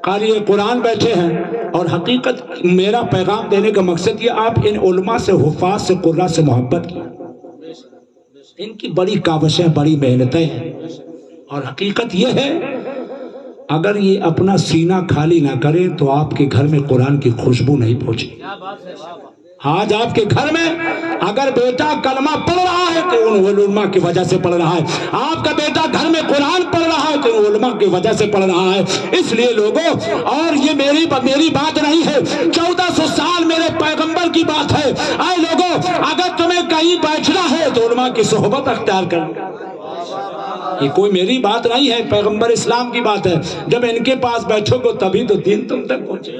قاری قرآن بیٹھے ہیں، اور حقیقت میرا پیغام دینے کا مقصد یہ، آپ ان علماء سے، حفاظ سے، قراء سے محبت کی، ان کی بڑی کاوشیں، بڑی محنتیں ہیں، اور حقیقت یہ ہے اگر یہ اپنا سینہ خالی نہ کریں تو آپ کے گھر میں قرآن کی خوشبو نہیں پہنچے۔ آج آپ کے گھر میں اگر بیٹا کلمہ پڑھ رہا ہے تو ان علماء کی وجہ سے پڑھ رہا ہے، آپ کا بیٹا گھر میں قرآن پڑھ رہا ہے تو ان علماء کی وجہ سے پڑھ رہا ہے۔ اس لیے لوگوں، اور یہ میری بات نہیں ہے، 1400 سال میرے پیغمبر کی بات ہے، اے لوگوں اگر تمہیں کہیں بیٹھنا ہے تو علماء کی صحبت اختیار کرو، یہ کوئی میری بات نہیں ہے، پیغمبر اسلام کی بات ہے۔ جب ان کے پاس بیٹھو گے تبھی تو دین تم تک پہنچے،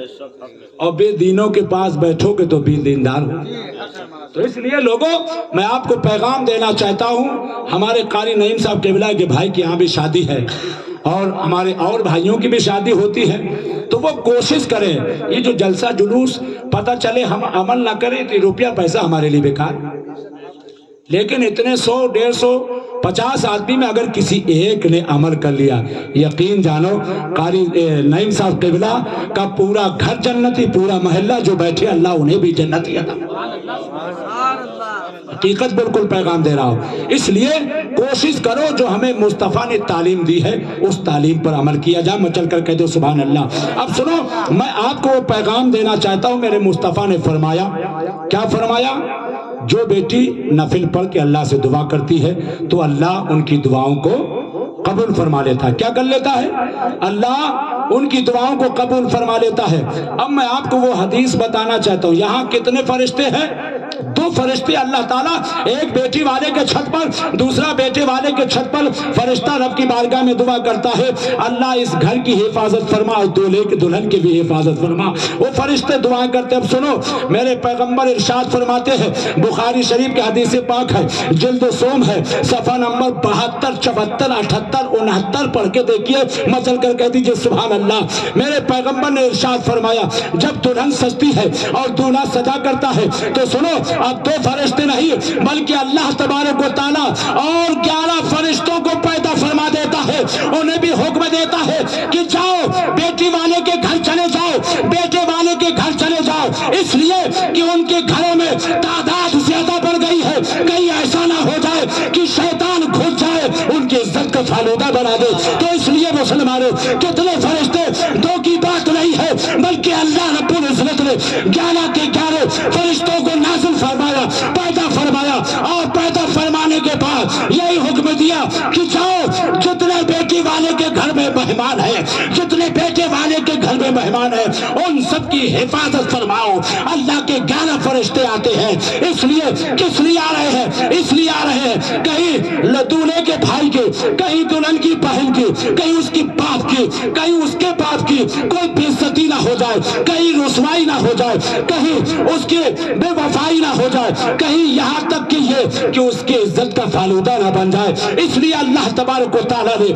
اور بے دینوں کے پاس بیٹھو گے تو بے دیندار ہو۔ تو اس لیے لوگوں، میں آپ کو پیغام دینا چاہتا ہوں، ہمارے قاری نعیم صاحب قبلہ کے بھائی کی یہاں بھی شادی ہے، اور ہمارے اور بھائیوں کی بھی شادی ہوتی ہے، تو وہ کوشش کریں، یہ جو جلسہ جلوس پتہ چلے ہم عمل نہ کریں تو روپیہ پیسہ ہمارے لیے بیکار، لیکن اتنے 100 150 50 آدمی میں اگر کسی ایک نے عمل کر لیا، یقین جانو قاری نعیم صاحب قبلہ کا پورا گھر جنتی، پورا محلہ جو بیٹھے اللہ انہیں بھی جنتی عطا۔ حقیقت بالکل پیغام دے رہا ہوں۔ اس لیے کوشش کرو جو ہمیں مصطفیٰ نے تعلیم دی ہے اس تعلیم پر عمل کیا جائے۔ میں چل کر کہہ دو سبحان اللہ۔ اب سنو، میں آپ کو پیغام دینا چاہتا ہوں، میرے مصطفیٰ نے فرمایا، کیا فرمایا؟ جو بیٹی نفل پڑھ کے اللہ سے دعا کرتی ہے تو اللہ ان کی دعاؤں کو قبول فرما لیتا ہے. کیا کر لیتا ہے؟ اللہ ان کی دعاؤں کو قبول فرما لیتا ہے. اب میں آپ کو وہ حدیث بتانا چاہتا ہوں. یہاں کتنے فرشتے ہیں؟ 2 فرشتے. اللہ تعالیٰ ایک بیٹی والے کے چھت پر، دوسرا بیٹے والے کے چھت پر فرشتہ رب کی بارگاہ میں دعا کرتا ہے، اللہ اس گھر کی حفاظت فرما اور دولہے کے دلہن کی بھی حفاظت فرما. وہ فرشتے دعا کرتے. اب سنو، میرے پیغمبر ارشاد فرماتے ہیں، بخاری شریف کے حدیث پاک ہے، جلد سوم ہے، صفحہ نمبر 72 74 78 69 پڑھ کے دیکھیے. مچل کر کہہ دیجیے سبحان اللہ. میرے پیغمبر نے ارشاد فرمایا، جب دلہن سجتی ہے اور دولہا سجا کرتا ہے تو سنو، اب 2 فرشتے نہیں بلکہ اللہ تبارک و تعالیٰ اور 11 فرشتوں کو پیدا فرما دیتا ہے. انہیں بھی حکم دیتا ہے کہ جاؤ بیٹی والے کے گھر چلے جاؤ، بیٹے والے کے گھر چلے جاؤ، اس لیے کہ ان کے گھروں میں تعداد زیادہ بڑھ گئی ہے. کہیں ایسا نہ ہو جائے کہ شیطان گھس جائے ان کی عزت کا فالودہ بنا دے. تو اس لیے مسلمانوں، کتنے فرشتے 2 کی بات نہیں ہے بلکہ اللہ رب العزت نے 11 کے 11 فرشتوں کو نازل فرمایا، پیدا فرمایا، اور پیدا فرمانے کے بعد یہی حکم دیا کہ جاؤ جتنے بیٹی والے کے گھر میں مہمان ہیں، جتنے بیٹے والے کے گھر میں مہمان ہیں، ان سب کی حفاظت فرماؤ. اللہ کے 11 فرشتے آتے ہیں. اس لیے کس لیے آ رہے ہیں؟ اس لیے آ رہے ہیں کہیں دولہے کے بھائی کی، کہیں دلہن کی بہن کی، کہیں اس کی باپ کی، کہیں اس کے باپ کی کوئی بے عزتی نہ ہو جائے، کہیں رسوائی نہ ہو جائے، کہیں اس کی بے وفائی نہ ہو جائے، کہیں یہاں تک کہ یہ کہ اس کی عزت کا فالودہ نہ بن جائے. اس لیے اللہ تبارک و تعالیٰ نے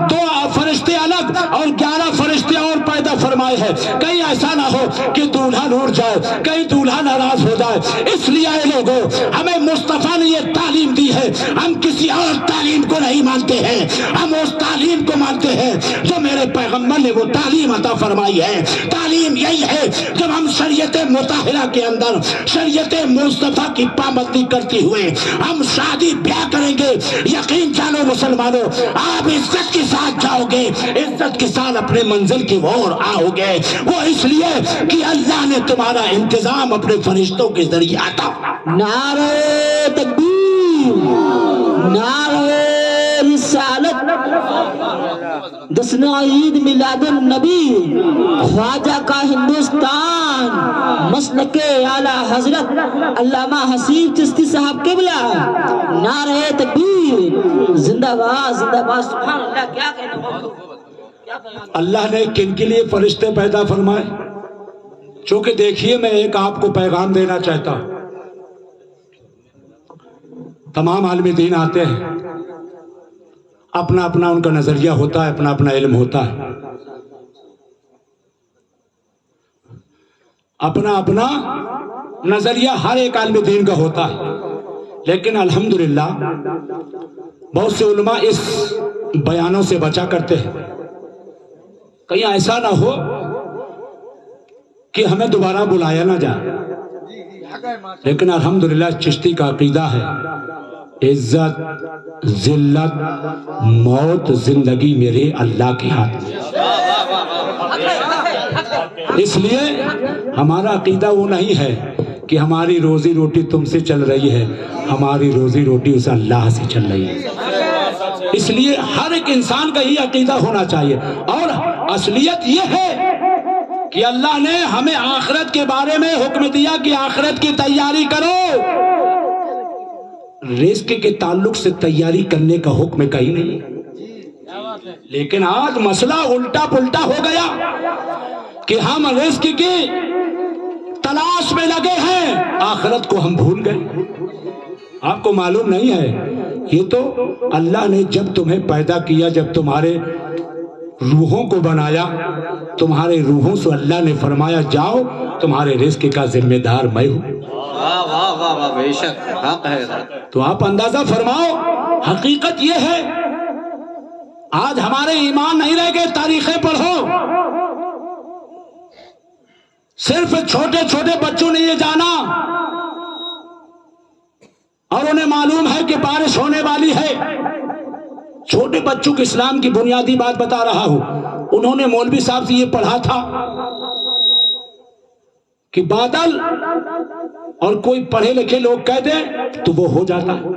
2 فرشتے الگ اور 11 فرشتے اور پیدا فرمائے ہیں. کہیں ایسا نہ ہو کہ دولہا روٹ جائے، کہیں دولہا ناراض ہو جائے. اس لیے اے لوگوں، ہمیں مصطفیٰ نے یہ تعلیم دی ہے. ہم کسی اور تعلیم کو نہیں مانتے ہیں، ہم اس تعلیم کو مانتے ہیں جو میرے پیغمبر نے وہ تعلیم عطا فرمائی ہے. تعلیم یہی ہے، جب ہم شریعت مطہرہ کے اندر شریعت مصطفیٰ کی پابندی کرتے ہوئے ہم شادی بیاہ کریں گے، یقین جانو مسلمانوں، آپ عزت کے ساتھ جاؤ گے، عزت کے ساتھ اپنے منزل کی اور آؤ گے. وہ اس لیے کہ اللہ نے تمہارا انتظام اپنے فرشتوں کے ذریعے عطا. نعرہ تکبیر، نعرہ رسالت، 10 عید میلاد النبی، خواجہ کا ہندوستان، مسلک اعلی حضرت علامہ حسین چشتی صاحب قبلہ. نعرہ تکبیر، زندہ باد زندہ باد. سبحان اللہ. کیا کہنا اللہ نے کن کے لیے فرشتے پیدا فرمائے؟ چونکہ دیکھیے، میں ایک آپ کو پیغام دینا چاہتا ہوں. تمام عالم دین آتے ہیں، اپنا اپنا ان کا نظریہ ہوتا ہے، اپنا اپنا علم ہوتا ہے، اپنا اپنا نظریہ ہر ایک عالم دین کا ہوتا ہے. لیکن الحمدللہ بہت سے علماء اس بیانوں سے بچا کرتے ہیں. کہیں ایسا نہ ہو کہ ہمیں دوبارہ بلایا نہ جائے. لیکن الحمدللہ چشتی کا عقیدہ ہے، عزت، ذلت، موت، زندگی میرے اللہ کے ہاتھ میں. اس لیے ہمارا عقیدہ وہ نہیں ہے کہ ہماری روزی روٹی تم سے چل رہی ہے، ہماری روزی روٹی اس اللہ سے چل رہی ہے. اس لیے ہر ایک انسان کا یہ عقیدہ ہونا چاہیے. اور اصلیت یہ ہے کہ اللہ نے ہمیں آخرت کے بارے میں حکم دیا کہ آخرت کی تیاری کرو. رزق کے تعلق سے تیاری کرنے کا حکم کہیں نہیں. لیکن آج مسئلہ الٹا پلٹا ہو گیا کہ ہم رزق کی تلاش میں لگے ہیں، آخرت کو ہم بھول گئے. آپ کو معلوم نہیں ہے، یہ تو اللہ نے جب تمہیں پیدا کیا، جب تمہارے روحوں کو بنایا، تمہارے روحوں سے اللہ نے فرمایا جاؤ تمہارے رزق کا ذمہ دار میں ہوں. واہ واہ واہ واہ، بے شک حق ہے. تو آپ اندازہ فرماؤ، حقیقت یہ ہے. آج ہمارے ایمان نہیں رہ گئے. تاریخیں پڑھو، صرف چھوٹے چھوٹے بچوں نے یہ جانا اور انہیں معلوم ہے کہ بارش ہونے والی ہے. چھوٹے بچوں کو اسلام کی بنیادی بات بتا رہا ہوں. انہوں نے مولوی صاحب سے یہ پڑھا تھا کہ بادل اور کوئی پڑھے لکھے لوگ کہہ دیں تو وہ ہو جاتا ہے.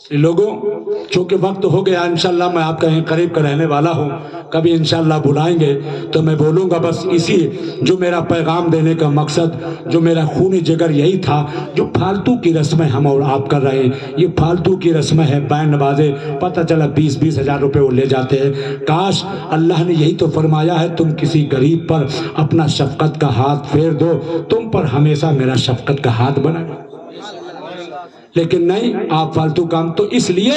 لوگوں چونکہ وقت ہو گیا، انشاءاللہ میں آپ کا یہیں قریب کا رہنے والا ہوں، کبھی انشاءاللہ بلائیں گے تو میں بولوں گا، بس اسی جو میرا پیغام دینے کا مقصد، جو میرا خونی جگر یہی تھا۔ جو فالتو کی رسمیں ہم اور آپ کر رہے ہیں، یہ فالتو کی رسمیں ہیں، بینڈ بازے، پتہ چلا 20-20 ہزار روپے وہ لے جاتے ہیں۔ کاش اللہ نے یہی تو فرمایا ہے، تم کسی غریب پر اپنا شفقت کا ہاتھ پھیر دو، تم پر ہمیشہ میرا شفقت کا ہاتھ بنا۔ لیکن نہیں، آپ فالتو کام، تو اس لیے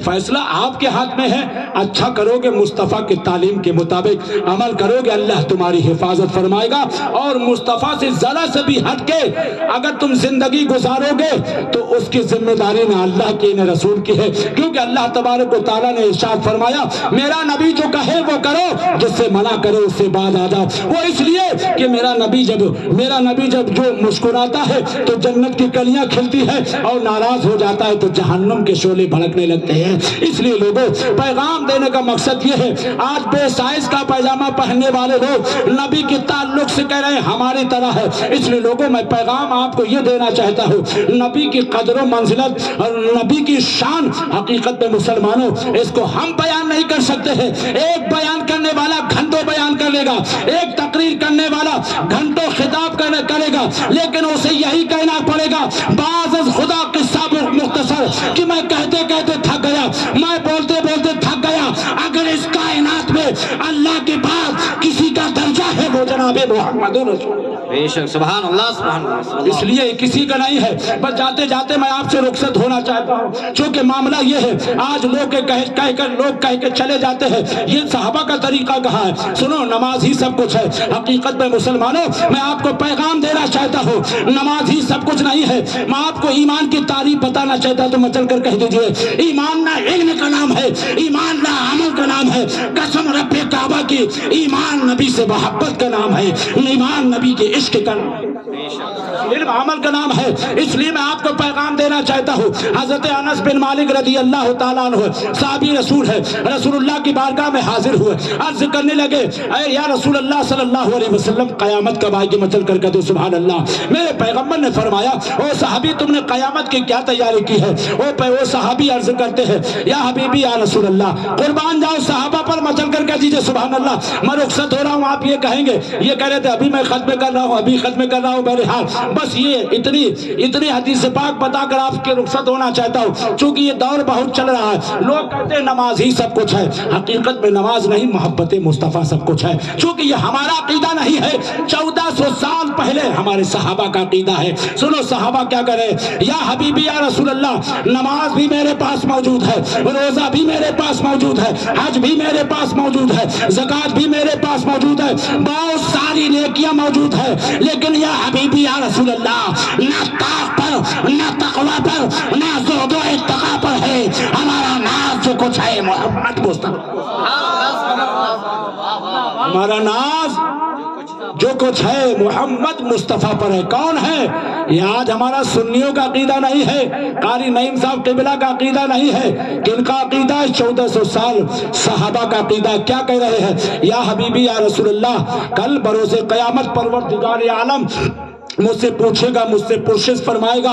فیصلہ آپ کے ہاتھ میں ہے۔ اچھا کرو گے، مصطفیٰ کی تعلیم کے مطابق عمل کرو گے، اللہ تمہاری حفاظت فرمائے گا۔ اور مصطفیٰ سے ذرا سے بھی ہٹ کے اگر تم زندگی گزارو گے تو اس کی ذمہ داری نہ اللہ کی نہ رسول کی ہے، کیونکہ اللہ تبارک و تعالیٰ نے ارشاد فرمایا، میرا نبی جو کہے وہ کرو، جس سے منع کرے اس سے بعد آ جاؤ۔ وہ اس لیے کہ میرا نبی جب جو مسکراتا ہے تو جنت کی کلیاں کھلتی ہے، اور ناراض ہو جاتا ہے تو جہنم کے شعلے بھڑکنے لگتے ہیں۔ اس لیے لوگوں، پیغام دینے کا مقصد یہ ہے، آج بے سائز کا پیجامہ پہننے والے لوگ نبی کے تعلق سے کہہ رہے ہیں ہماری طرح ہے۔ اس لیے لوگوں، میں پیغام آپ کو یہ دینا چاہتا ہوں، نبی کی قدر و منزلت اور نبی کی شان، حقیقت میں مسلمانوں اس کو ہم بیان نہیں کر سکتے ہیں۔ ایک بیان کرنے والا گھنٹوں بیان کر لے گا، ایک تقریر کرنے والا گھنٹوں خطاب کرے گا، لیکن اسے یہی کہنا پڑے گا، بعض از خدا قصہ مختصر، کہ میں کہتے کہتے تھک گیا، میں بولتے بولتے تھک گیا۔ اگر اس کائنات میں اللہ کے بعد کسی کا درجہ ہے وہ جناب محمد رسول، بے شک، سبحان اللہ، سبحان اللہ۔ اس لیے کسی کا نہیں ہے۔ بس جاتے جاتے میں آپ سے رخصت ہونا چاہتا ہوں، چونکہ معاملہ یہ ہے، آج لوگ کہہ کے چلے جاتے ہیں، یہ صحابہ کا طریقہ کہاں ہے؟ سنو، نماز ہی سب کچھ ہے۔ حقیقت میں مسلمانوں، میں آپ کو پیغام دینا چاہتا ہوں، نماز ہی سب کچھ نہیں ہے۔ میں آپ کو ایمان کی تعریف بتانا چاہتا تو میں چل کر کہہ دیجئے، ایمان نہ علم کا نام ہے، ایمان نہ عمل کا نام ہے، قسم رب کعبہ کی، ایمان نبی سے محبت کا نام ہے، ایمان نبی کے عشق کا نام ہے، علم عمل کا نام ہے۔ اس لیے میں آپ کو پیغام دینا چاہتا ہوں، حضرت انس بن مالک رضی اللہ تعالیٰ عنہ صحابی رسول ہے، رسول اللہ کی بارگاہ میں حاضر ہوئے، عرض کرنے لگے، اے یا رسول اللہ صلی اللہ علیہ وسلم، قیامت کب آئے گی؟ میں چل کر کہتے سبحان اللہ۔ میرے پیغمبر نے فرمایا، او صحابی تم نے قیامت کی کیا تیاری کی ہے؟ وہ صحابی عرض کرتے ہیں، یا حبیبی یا رسول اللہ، قربان جاؤ صحابہ پر، میں چل کر کہہ دیجئے سبحان اللہ، میں رخصت ہو رہا ہوں۔ آپ یہ کہیں گے، یہ کہہ رہے تھے ابھی میں ختم کر رہا ہوں، ابھی ختم کر رہا ہوں، بہرحال بس یہ اتنی حدیث پاک بتا کر آپ کے رخصت ہونا چاہتا ہوں، چونکہ یہ دور بہت چل رہا ہے۔ لوگ کہتے ہیں نماز ہی سب کچھ ہے، حقیقت میں نماز نہیں، محبت مصطفیٰ سب کچھ ہے، چونکہ یہ ہمارا عقیدہ نہیں ہے، 1400 سال پہلے ہمارے صحابہ کا عقیدہ ہے۔ سنو صحابہ کیا کرے، یا حبیبی یا رسول اللہ، نماز بھی میرے پاس موجود ہے، روزہ بھی میرے پاس موجود ہے، حج بھی میرے پاس موجود ہے، زکوٰۃ بھی میرے پاس موجود ہے، بہت ساری نیکیاں موجود ہے، لیکن یا حبیبی یا رسول اللہ، نہ طاق پر، نہ تقوی پر، نہ زہد و اتقا پر ہے، ہمارا ناز جو کچھ ہے محمد مصطفیٰ، ہمارا ناز جو کچھ ہے محمد مصطفیٰ پر ہے۔ کون ہے یہ؟ آج ہمارا سنیوں کا عقیدہ نہیں ہے، قاری نعیم صاحب قبلہ کا عقیدہ نہیں ہے، کن کا عقیدہ ہے؟ 1400 سال صحابہ کا عقیدہ۔ کیا کہہ رہے ہیں؟ یا حبیبی یا رسول اللہ، کل بروز قیامت پروردگار عالم مجھ سے پوچھے گا، مجھ سے پرسش فرمائے گا،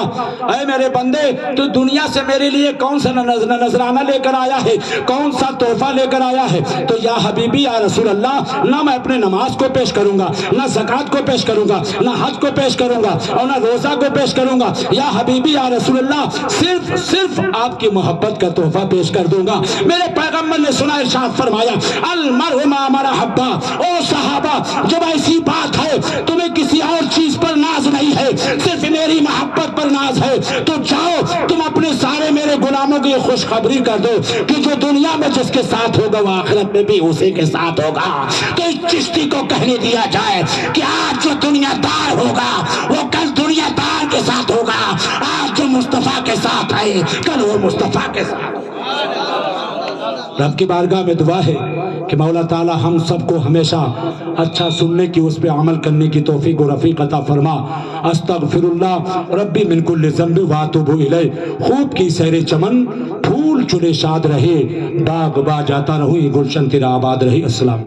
اے میرے بندے تو دنیا سے میرے لیے کون سا نذرانہ لے کر آیا ہے، کون سا تحفہ لے کر آیا ہے؟ تو یا حبیبی یا رسول اللہ، نہ میں اپنے نماز کو پیش کروں گا، نہ زکوٰۃ کو پیش کروں گا، نہ حج کو پیش کروں گا، اور نہ روزہ کو پیش کروں گا، یا حبیبی یا رسول اللہ، صرف آپ کی محبت کا تحفہ پیش کر دوں گا۔ میرے پیغمبر نے سنا، ارشاد فرمایا، المرء مع من احب۔ او صحابہ، جب ایسی بات ہے تمہیں کسی اور چیز پر ناز نہیں ہے، صرف میری محبت پر ناز ہے، تو جاؤ تم اپنے سارے میرے غلاموں کی خوشخبری کر دو کہ جو دنیا میں جس کے ساتھ ہوگا وہ آخرت میں بھی اسی کے ساتھ ہوگا۔ تو اس چشتی کو کہنے دیا جائے کہ آج جو دنیا دار ہوگا وہ کل دنیا دار کے ساتھ ہوگا، آج جو مصطفیٰ کے ساتھ ہے کل وہ مصطفیٰ کے ساتھ۔ رب کی بارگاہ میں دعا ہے کہ مولا تعالی ہم سب کو ہمیشہ اچھا سننے کی، اس پہ عمل کرنے کی توفیق و رفیق عطا فرما۔ استغفر اللہ ربی من کل ذنب واتوب الیہ۔ خوب کی سیر چمن، پھول چنے شاد رہے، باغ با جاتا رہوں، یہ گلشن تیرا آباد رہی۔ السلام۔